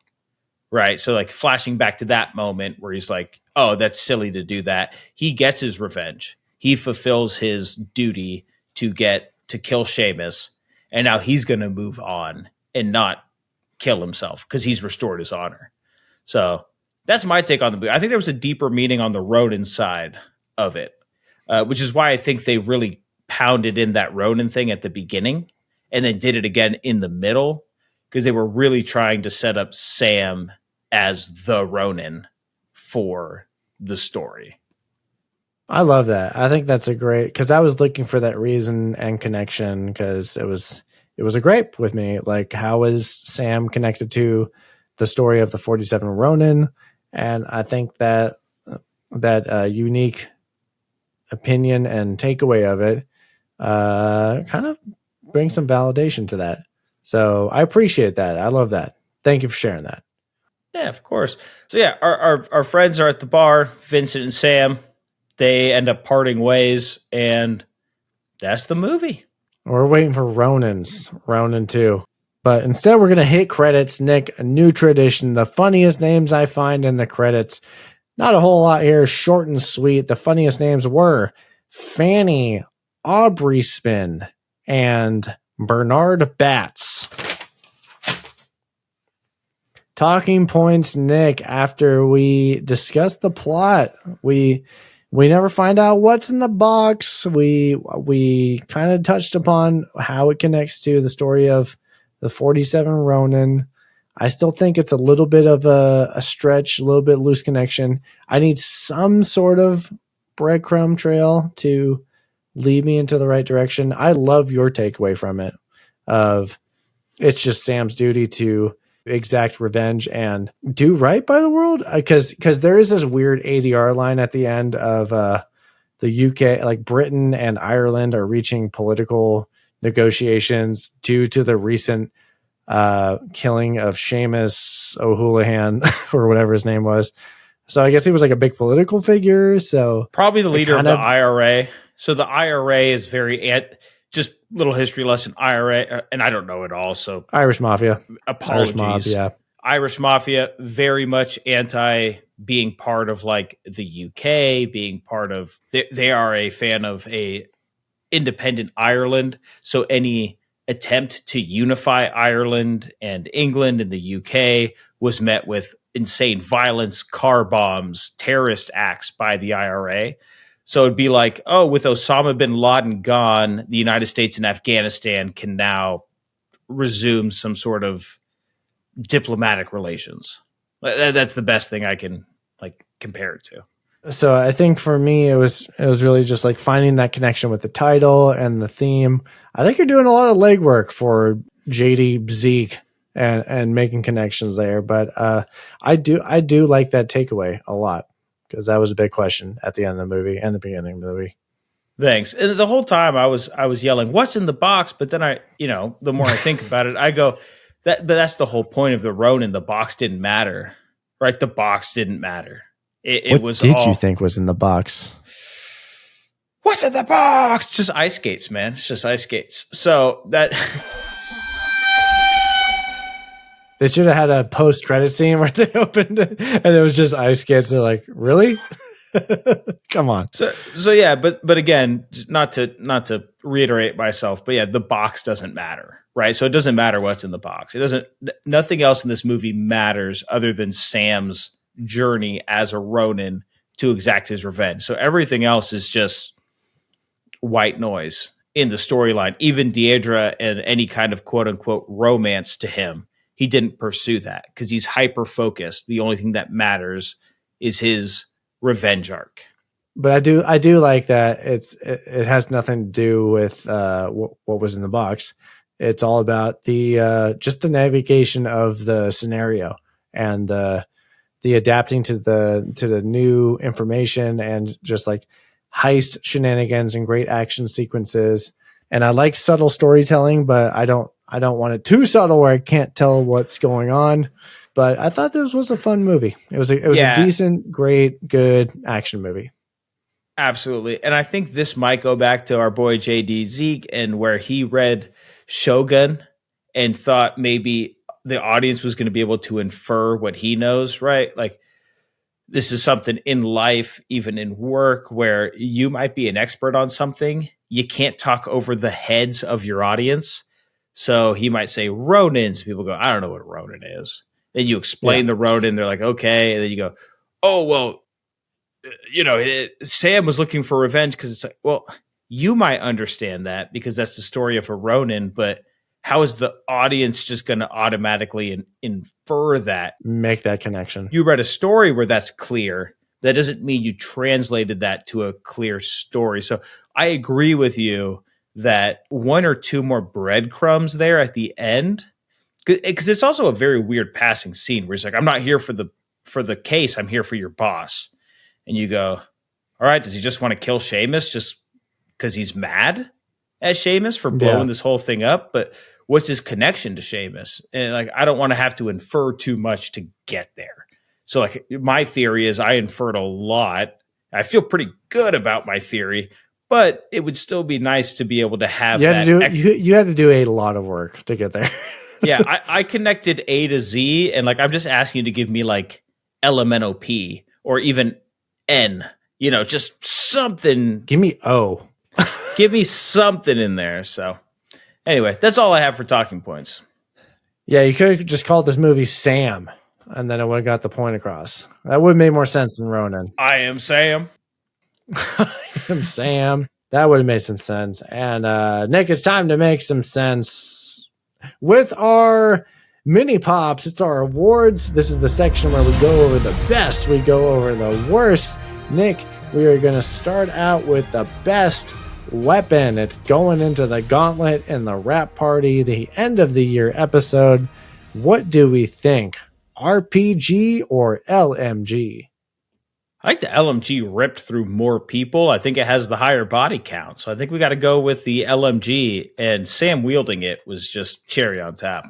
Right. So like flashing back to that moment where he's like, oh, that's silly to do that. He gets his revenge. He fulfills his duty to kill Seamus. And now he's going to move on and not kill himself because he's restored his honor. So that's my take on the movie. I think there was a deeper meaning on the Ronin side of it, which is why I think they really pounded in that Ronin thing at the beginning and then did it again in the middle because they were really trying to set up Sam as the Ronin for the story. I love that. I think that's a great, because I was looking for that reason and connection because it was a grape with me. Like, how is Sam connected to the story of the 47 Ronin? And I think that unique opinion and takeaway of it kind of brings some validation to that. So I appreciate that. I love that. Thank you for sharing that. Yeah, of course. So yeah, our friends are at the bar, Vincent and Sam. They end up parting ways, and that's the movie. We're waiting for Ronin 2. But instead, we're going to hit credits. Nick, a new tradition. The funniest names I find in the credits. Not a whole lot here. Short and sweet. The funniest names were Fanny, Aubrey Spin, and Bernard Batts. Talking points, Nick, after we discussed the plot, we never find out what's in the box. We kind of touched upon how it connects to the story of the 47 Ronin. I still think it's a little bit of a stretch, a little bit loose connection. I need some sort of breadcrumb trail to lead me into the right direction. I love your takeaway from it of it's just Sam's duty to exact revenge and do right by the world. Because there is this weird ADR line at the end of the UK, like Britain and Ireland are reaching political negotiations due to the recent killing of Seamus O'Houlihan or whatever his name was. So I guess he was like a big political figure. So probably the leader of the IRA. So the IRA is just little history lesson. IRA, and I don't know it all. So Irish Mafia, apologies. Irish Mob, yeah. Irish Mafia, very much anti being part of like the UK, being part of. They are a fan of a independent Ireland. So any attempt to unify Ireland and England and the UK was met with insane violence, car bombs, terrorist acts by the IRA. So it'd be like, oh, with Osama bin Laden gone, the United States and Afghanistan can now resume some sort of diplomatic relations. That's the best thing I can like compare it to. So I think for me, it was really just like finding that connection with the title and the theme. I think you're doing a lot of legwork for JD Zeke and making connections there. But I do like that takeaway a lot because that was a big question at the end of the movie and the beginning of the movie. Thanks. And the whole time I was yelling, "What's in the box?" But then the more I think about it, I go, but that's the whole point of the Ronin. The box didn't matter, right? The box didn't matter. What did you think was in the box? What's in the box? Just ice skates, man. It's just ice skates. So that they should have had a post-credit scene where they opened it and it was just ice skates. They're like, really? Come on. So yeah, but again, not to reiterate myself, but yeah, the box doesn't matter, right? So it doesn't matter what's in the box. Nothing else in this movie matters other than Sam's journey as a Ronin to exact his revenge. So everything else is just white noise in the storyline. Even Deidre and any kind of quote unquote romance to him, he didn't pursue that because he's hyper focused. The only thing that matters is his revenge arc. But I do like that it has nothing to do with what was in the box. It's all about the just the navigation of the scenario and the adapting to the new information and just like heist shenanigans and great action sequences. And I like subtle storytelling, but I don't want it too subtle where I can't tell what's going on. But I thought this was a fun movie. It was a decent, great, good action movie. Absolutely. And I think this might go back to our boy JD Zeke and where he read Shogun and thought maybe the audience was going to be able to infer what he knows, right? Like this is something in life, even in work, where you might be an expert on something. You can't talk over the heads of your audience. So he might say Ronins. People go, I don't know what a Ronin is. Then you explain the Ronin. They're like, okay. And then you go, oh, well, Sam was looking for revenge because it's like, well, you might understand that because that's the story of a Ronin, but how is the audience just going to automatically infer that? Make that connection. You read a story where that's clear. That doesn't mean you translated that to a clear story. So I agree with you that one or two more breadcrumbs there at the end, because it's also a very weird passing scene where he's like, I'm not here for the case. I'm here for your boss. And you go, all right, does he just want to kill Seamus just because he's mad at Seamus for blowing this whole thing up? But what's his connection to Seamus? And like, I don't want to have to infer too much to get there. So like my theory is I inferred a lot. I feel pretty good about my theory, but it would still be nice to be able to have you had to do a lot of work to get there. Yeah, I connected A to Z, and like I'm just asking you to give me like elemental P or even N, just something. Give me O. Give me something in there. So anyway, that's all I have for talking points. Yeah, you could have just called this movie Sam, and then it would have got the point across. That would have made more sense than Ronin. I am Sam. I am Sam. That would have made some sense. And Nick, it's time to make some sense with our mini pops. It's our awards. This is the section where we go over the best, we go over the worst. Nick, we are going to start out with the best weapon. It's going into the gauntlet and the wrap party, the end of the year episode. What do we think? RPG or LMG? I think the LMG ripped through more people. I think it has the higher body count. So I think we got to go with the LMG, and Sam wielding it was just cherry on top.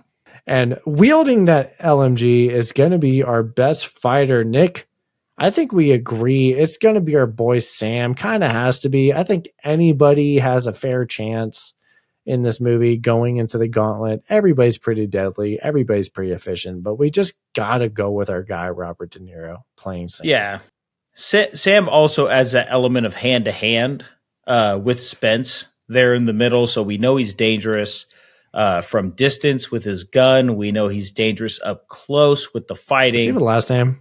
And wielding that LMG is going to be our best fighter, Nick. I think we agree. It's going to be our boy Sam. Kind of has to be. I think anybody has a fair chance in this movie going into the gauntlet. Everybody's pretty deadly. Everybody's pretty efficient. But we just got to go with our guy, Robert De Niro, playing Sam. Yeah. Sam also adds that element of hand-to-hand with Spence there in the middle. So we know he's dangerous from distance with his gun. We know he's dangerous up close with the fighting. Does he have a last name?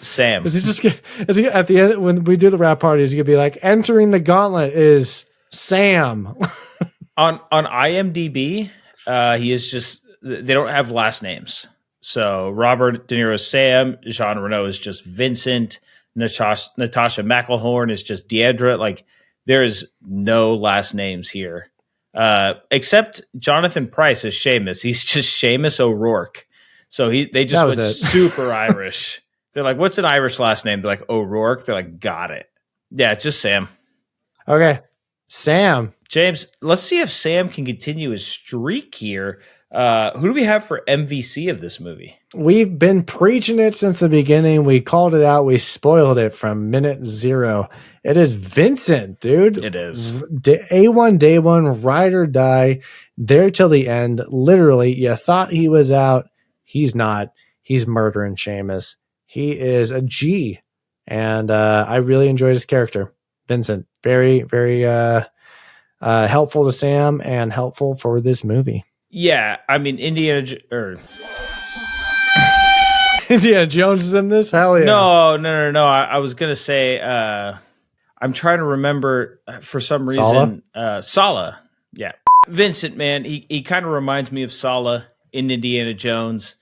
Sam. Is he at the end when we do the rap party? Is he gonna be like, entering the gauntlet is Sam? on IMDb, he is just, they don't have last names. So Robert De Niro is Sam, Jean Reno is just Vincent, Natasha McElhorn is just Deidre. Like, there is no last names here, except Jonathan Pryce is Seamus. He's just Seamus O'Rourke. So they just went super Irish. They're like, what's an Irish last name? They're like, O'Rourke. They're like, got it. Yeah, just Sam. Okay, Sam. James, let's see if Sam can continue his streak here. Who do we have for MVC of this movie? We've been preaching it since the beginning. We called it out. We spoiled it from minute 0. It is Vincent, dude. It is. A1 day one, ride or die, there till the end. Literally, you thought he was out. He's not. He's murdering Seamus. He is a G. And I really enjoyed his character. Vincent. Very, very helpful to Sam and helpful for this movie. Yeah, I mean, Indiana Jones is in this? Hell yeah. No. I was going to say, I'm trying to remember for some reason. Sala. Yeah. Vincent, man, he kind of reminds me of Sala in Indiana Jones.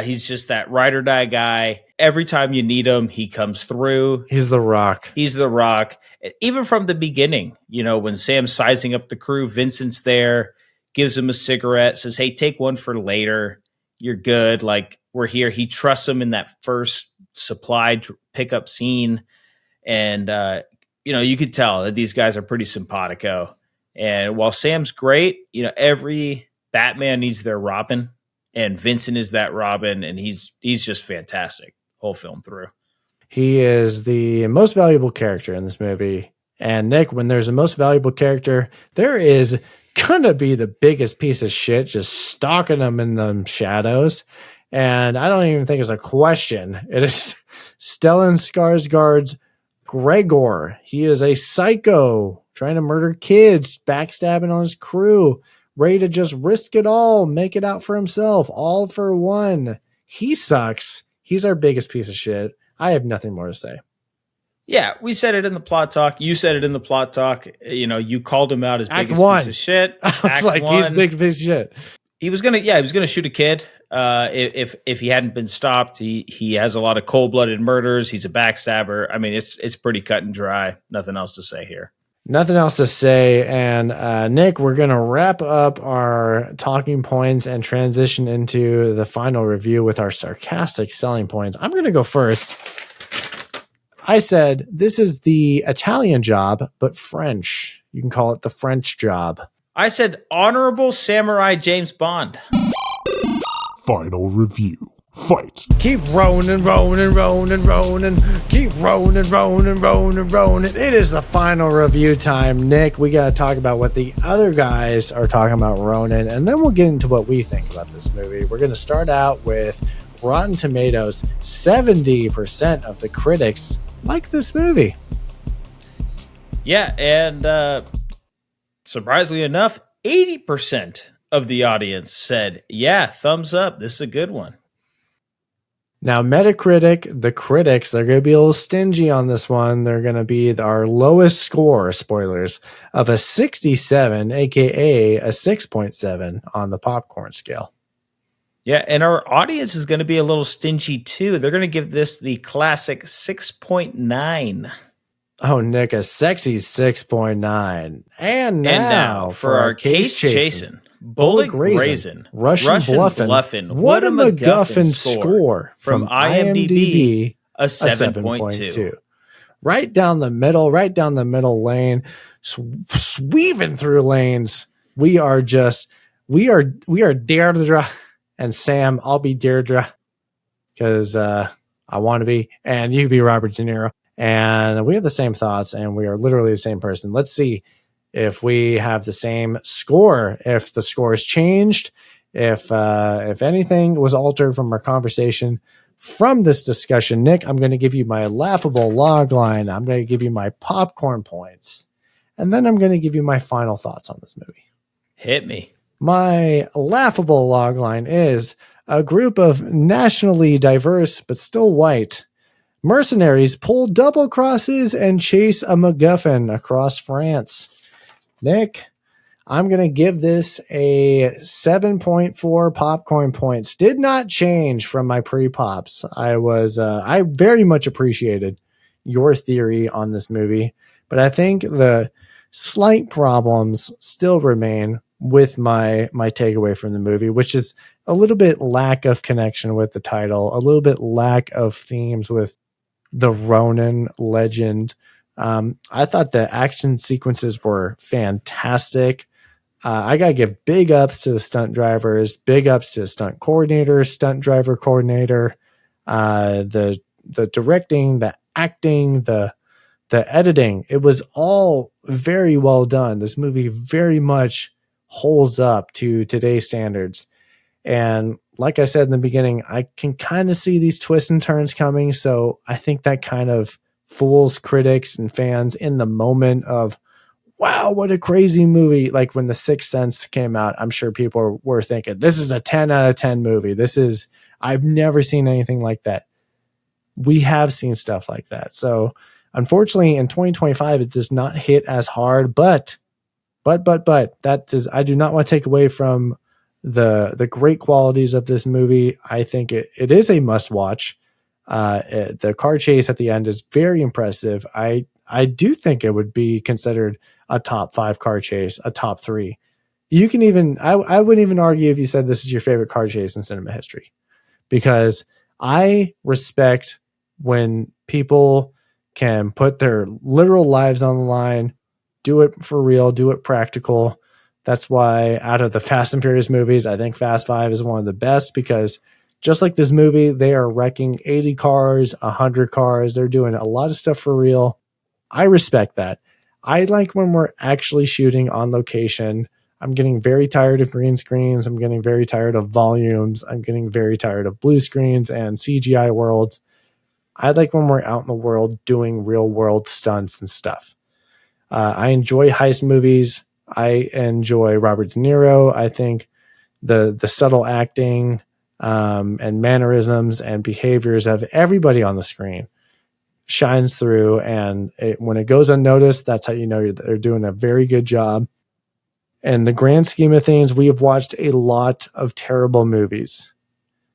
He's just that ride or die guy. Every time you need him, he comes through. He's the Rock. Even from the beginning, when Sam's sizing up the crew, Vincent's there. Gives him a cigarette, says, hey, take one for later. You're good. Like, we're here. He trusts him in that first supply pickup scene. And, you could tell that these guys are pretty simpatico. And while Sam's great, every Batman needs their Robin. And Vincent is that Robin. And he's just fantastic whole film through. He is the most valuable character in this movie. And Nick, when there's a most valuable character, there is gonna be the biggest piece of shit just stalking them in the shadows. And I don't even think it's a question. It is Stellan Skarsgård's Gregor. He is a psycho trying to murder kids, backstabbing on his crew, ready to just risk it all, make it out for himself, all for one. He sucks. He's our biggest piece of shit. I have nothing more to say. Yeah, we said it in the plot talk. You said it in the plot talk. You called him out as biggest piece of shit. I was like, he's a big piece of shit. He was gonna shoot a kid. If he hadn't been stopped, he has a lot of cold-blooded murders. He's a backstabber. I mean, it's pretty cut and dry. Nothing else to say here. Nothing else to say. And Nick, we're gonna wrap up our talking points and transition into the final review with our sarcastic selling points. I'm gonna go first. I said, this is the Italian job, but French. You can call it the French job. I said, honorable samurai James Bond. Final review. Fight. Keep rolling. Keep rolling. It is the final review time. Nick, we got to talk about what the other guys are talking about Ronin, and then we'll get into what we think about this movie. We're going to start out with Rotten Tomatoes. 70% of the critics like this movie. Yeah, and surprisingly enough, 80% of the audience said, yeah, thumbs up. This is a good one. Now, Metacritic, the critics, they're going to be a little stingy on this one. They're going to be our lowest score, spoilers, of a 67, aka a 6.7 on the popcorn scale. Yeah, and our audience is going to be a little stingy too. They're going to give this the classic 6.9. Oh, Nick, a sexy 6.9. And now for our case chasing, bullet grazing, Russian bluffing. What a MacGuffin score from IMDb, a a 7.2. 7.2. Right down the middle lane, sweaving through lanes. We are Deirdre, and Sam, I'll be Deirdre because I want to be, and you be Robert De Niro. And we have the same thoughts, and we are literally the same person. Let's see if we have the same score, if the score has changed, if anything was altered from our conversation from this discussion. Nick, I'm going to give you my laughable log line. I'm going to give you my popcorn points, and then I'm going to give you my final thoughts on this movie. Hit me. My laughable log line is a group of nationally diverse but still white mercenaries pull double crosses and chase a MacGuffin across France. Nick, I'm going to give this a 7.4 popcorn points. Did not change from my pre-pops. I very much appreciated your theory on this movie, but I think the slight problems still remain with my takeaway from the movie, which is a little bit lack of connection with the title, a little bit lack of themes with the Ronin legend. I thought the action sequences were fantastic. I got to give big ups to the stunt drivers, big ups to the stunt coordinator, stunt driver coordinator, the directing, the acting, the editing. It was all very well done. This movie very much holds up to today's standards. And like I said in the beginning, I can kind of see these twists and turns coming. So I think that kind of fools critics and fans in the moment of, wow, what a crazy movie. Like when The Sixth Sense came out, I'm sure people were thinking, this is a 10 out of 10 movie. I've never seen anything like that. We have seen stuff like that. So unfortunately in 2025, it does not hit as hard, but I do not want to take away from the great qualities of this movie. I think it is a must watch. The car chase at the end is very impressive. I do think it would be considered a top 5 car chase, a top 3. You can even, I wouldn't even argue if you said this is your favorite car chase in cinema history, because I respect when people can put their literal lives on the line, do it for real, do it practical. That's why out of the Fast and Furious movies, I think Fast 5 is one of the best, because just like this movie, they are wrecking 80 cars, 100 cars. They're doing a lot of stuff for real. I respect that. I like when we're actually shooting on location. I'm getting very tired of green screens. I'm getting very tired of volumes. I'm getting very tired of blue screens and CGI worlds. I like when we're out in the world doing real world stunts and stuff. I enjoy heist movies. I enjoy Robert De Niro. I think the subtle acting and mannerisms and behaviors of everybody on the screen shines through. And when it goes unnoticed, that's how you know they're doing a very good job. In the grand scheme of things, we have watched a lot of terrible movies.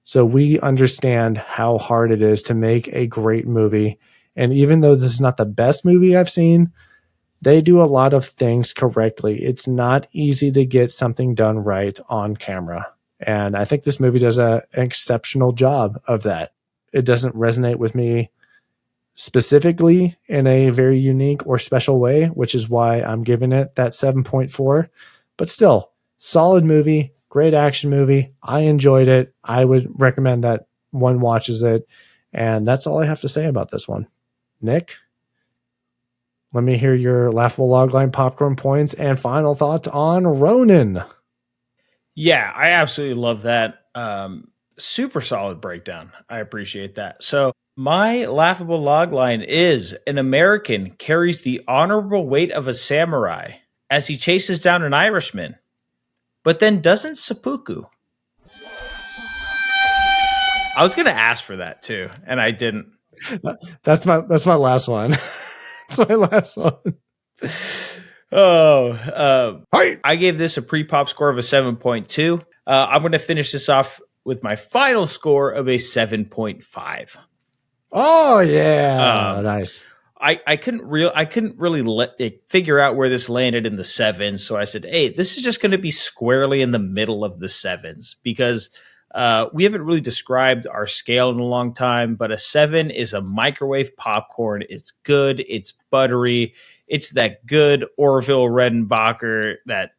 So we understand how hard it is to make a great movie. And even though this is not the best movie I've seen, they do a lot of things correctly. It's not easy to get something done right on camera. And I think this movie does an exceptional job of that. It doesn't resonate with me specifically in a very unique or special way, which is why I'm giving it that 7.4. But still, solid movie, great action movie. I enjoyed it. I would recommend that one watches it. And that's all I have to say about this one. Nick? Let me hear your laughable logline popcorn points and final thoughts on Ronin. Yeah, I absolutely love that. Super solid breakdown. I appreciate that. So my laughable logline is: an American carries the honorable weight of a samurai as he chases down an Irishman, but then doesn't seppuku. I was going to ask for that too, and I didn't. That's my last one. That's my last one. I gave this a pre-pop score of a 7.2. I'm going to finish this off with my final score of a 7.5. Oh, yeah. Nice. I couldn't really figure out where this landed in the sevens. So I said, hey, this is just going to be squarely in the middle of the sevens because we haven't really described our scale in a long time. But a 7 is a microwave popcorn. It's good. It's buttery. It's that good Orville Redenbacher, that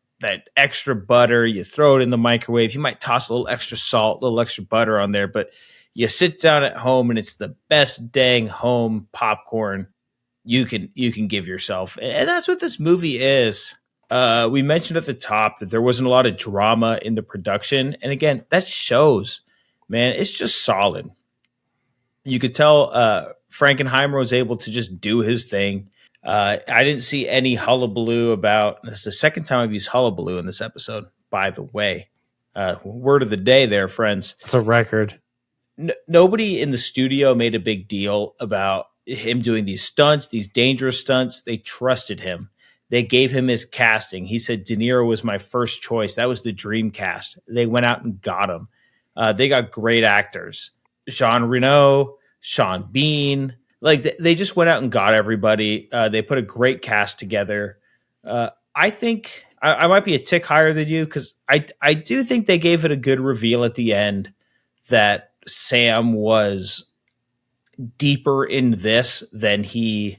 extra butter. You throw it in the microwave. You might toss a little extra salt, a little extra butter on there, but you sit down at home and it's the best dang home popcorn you can give yourself. And that's what this movie is. We mentioned at the top that there wasn't a lot of drama in the production. And again, that shows, man, it's just solid. You could tell Frankenheimer was able to just do his thing. I didn't see any hullabaloo about, this is the second time I've used hullabaloo in this episode, by the way. Word of the day there, friends. It's a record. Nobody in the studio made a big deal about him doing these stunts, these dangerous stunts. They trusted him. They gave him his casting. He said, De Niro was my first choice. That was the dream cast. They went out and got him. They got great actors. Jean Reno, Sean Bean. Like they just went out and got everybody. They put a great cast together. I think I might be a tick higher than you because I do think they gave it a good reveal at the end that Sam was deeper in this than he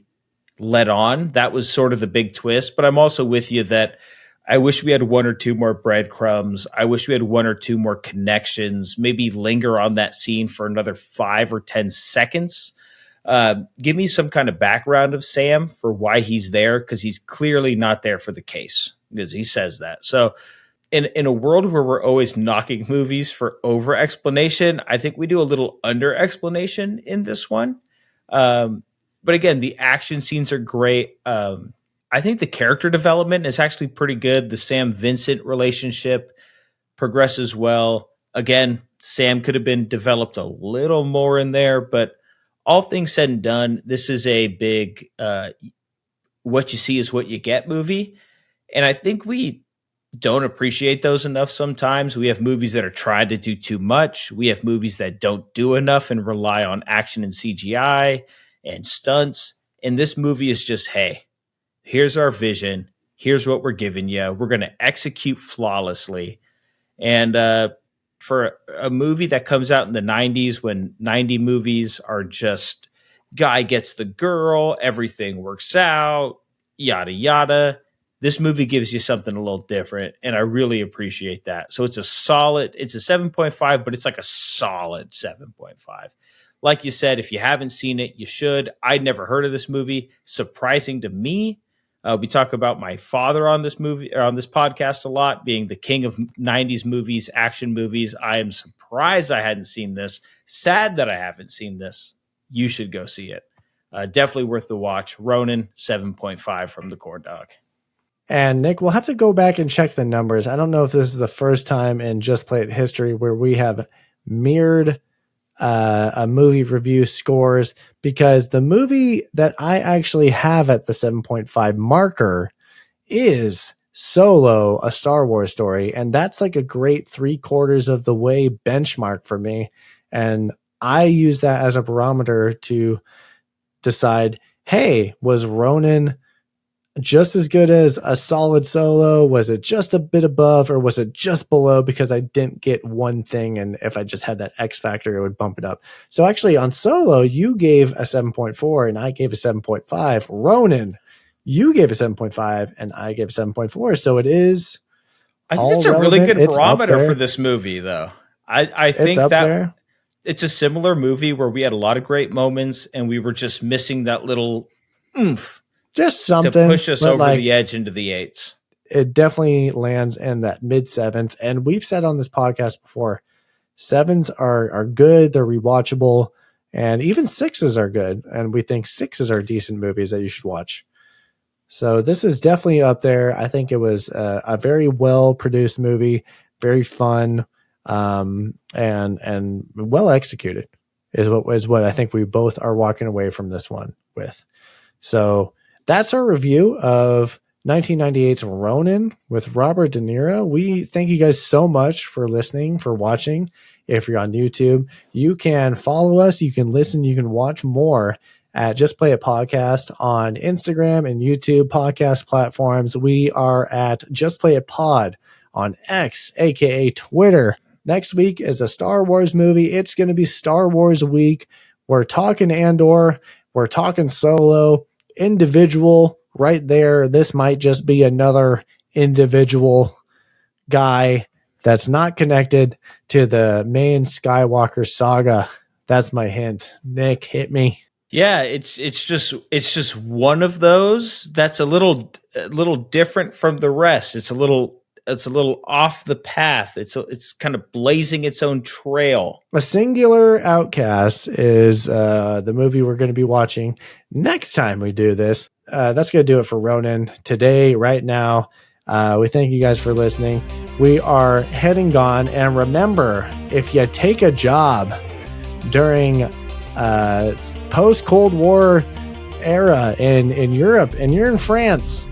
let on. That was sort of the big twist. But I'm also with you that I wish we had one or two more breadcrumbs. I wish we had one or two more connections, maybe linger on that scene for another 5 or 10 seconds. Give me some kind of background of Sam for why he's there, because he's clearly not there for the case, because he says that. So in a world where we're always knocking movies for over explanation, I think we do a little under explanation in this one. But again, the action scenes are great. I think the character development is actually pretty good. The Sam Vincent relationship progresses well. Again, Sam could have been developed a little more in there, but all things said and done, this is a big what you see is what you get movie. And I think we don't appreciate those enough sometimes. We have movies that are trying to do too much. We have movies that don't do enough and rely on action and CGI and stunts. And this movie is just, hey, here's our vision. Here's what we're giving you. We're going to execute flawlessly. And for a movie that comes out in the 90s, when 90 movies are just guy gets the girl, everything works out, yada, yada. This movie gives you something a little different, and I really appreciate that. So it's a 7.5, but it's like a solid 7.5. Like you said, if you haven't seen it, you should. I'd never heard of this movie. Surprising to me. We talk about my father on this movie or on this podcast a lot, being the king of 90s movies, action movies. I am surprised I hadn't seen this. Sad that I haven't seen this. You should go see it. Definitely worth the watch. Ronin, 7.5 from the Corn Dog. And Nick, we'll have to go back and check the numbers. I don't know if this is the first time in Just Play It history where we have mirrored a movie review scores, because the movie that I actually have at the 7.5 marker is Solo, a Star Wars story. And that's like a great 3/4 of the way benchmark for me. And I use that as a barometer to decide, hey, was Ronin just as good as a solid Solo? Was it just a bit above, or was it just below because I didn't get one thing, and if I just had that X factor, it would bump it up? So actually on Solo, you gave a 7.4 and I gave a 7.5. Ronin, you gave a 7.5 and I gave a 7.4. So it is, I think it's a really good barometer for this movie, though. I think that there. It's a similar movie where we had a lot of great moments and we were just missing that little oomph. Just something to push us over the edge into the 8s. It definitely lands in that mid 7s. And we've said on this podcast before, 7s are good. They're rewatchable, and even 6s are good. And we think 6s are decent movies that you should watch. So this is definitely up there. I think it was a very well produced movie, very fun, and well executed is what I think we both are walking away from this one with. So that's our review of 1998's Ronin with Robert De Niro. We thank you guys so much for listening, for watching. If you're on YouTube, you can follow us, you can listen, you can watch more at Just Play It Podcast on Instagram and YouTube podcast platforms. We are at Just Play It Pod on X, aka Twitter. Next week is a Star Wars movie. It's going to be Star Wars week. We're talking Andor. We're talking Solo. Individual right there. This might just be another individual guy that's not connected to the main Skywalker saga. That's my hint. Nick, hit me. Yeah, it's just one of those that's a little different from the rest. It's a little off the path. It's kind of blazing its own trail. A Singular Outcast is the movie we're going to be watching next time we do this. That's going to do it for Ronin today, right now. We thank you guys for listening. We are heading gone. And remember, if you take a job during post-Cold War era in Europe and you're in France,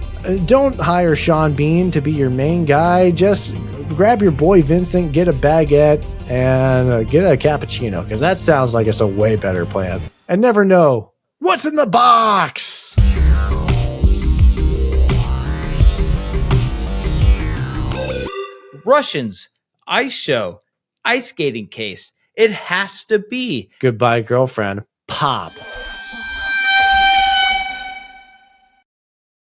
don't hire Sean Bean to be your main guy. Just grab your boy Vincent, get a baguette, and get a cappuccino, because that sounds like it's a way better plan. And never know what's in the box. Russians, ice show, ice skating case. It has to be. Goodbye, girlfriend. Pop.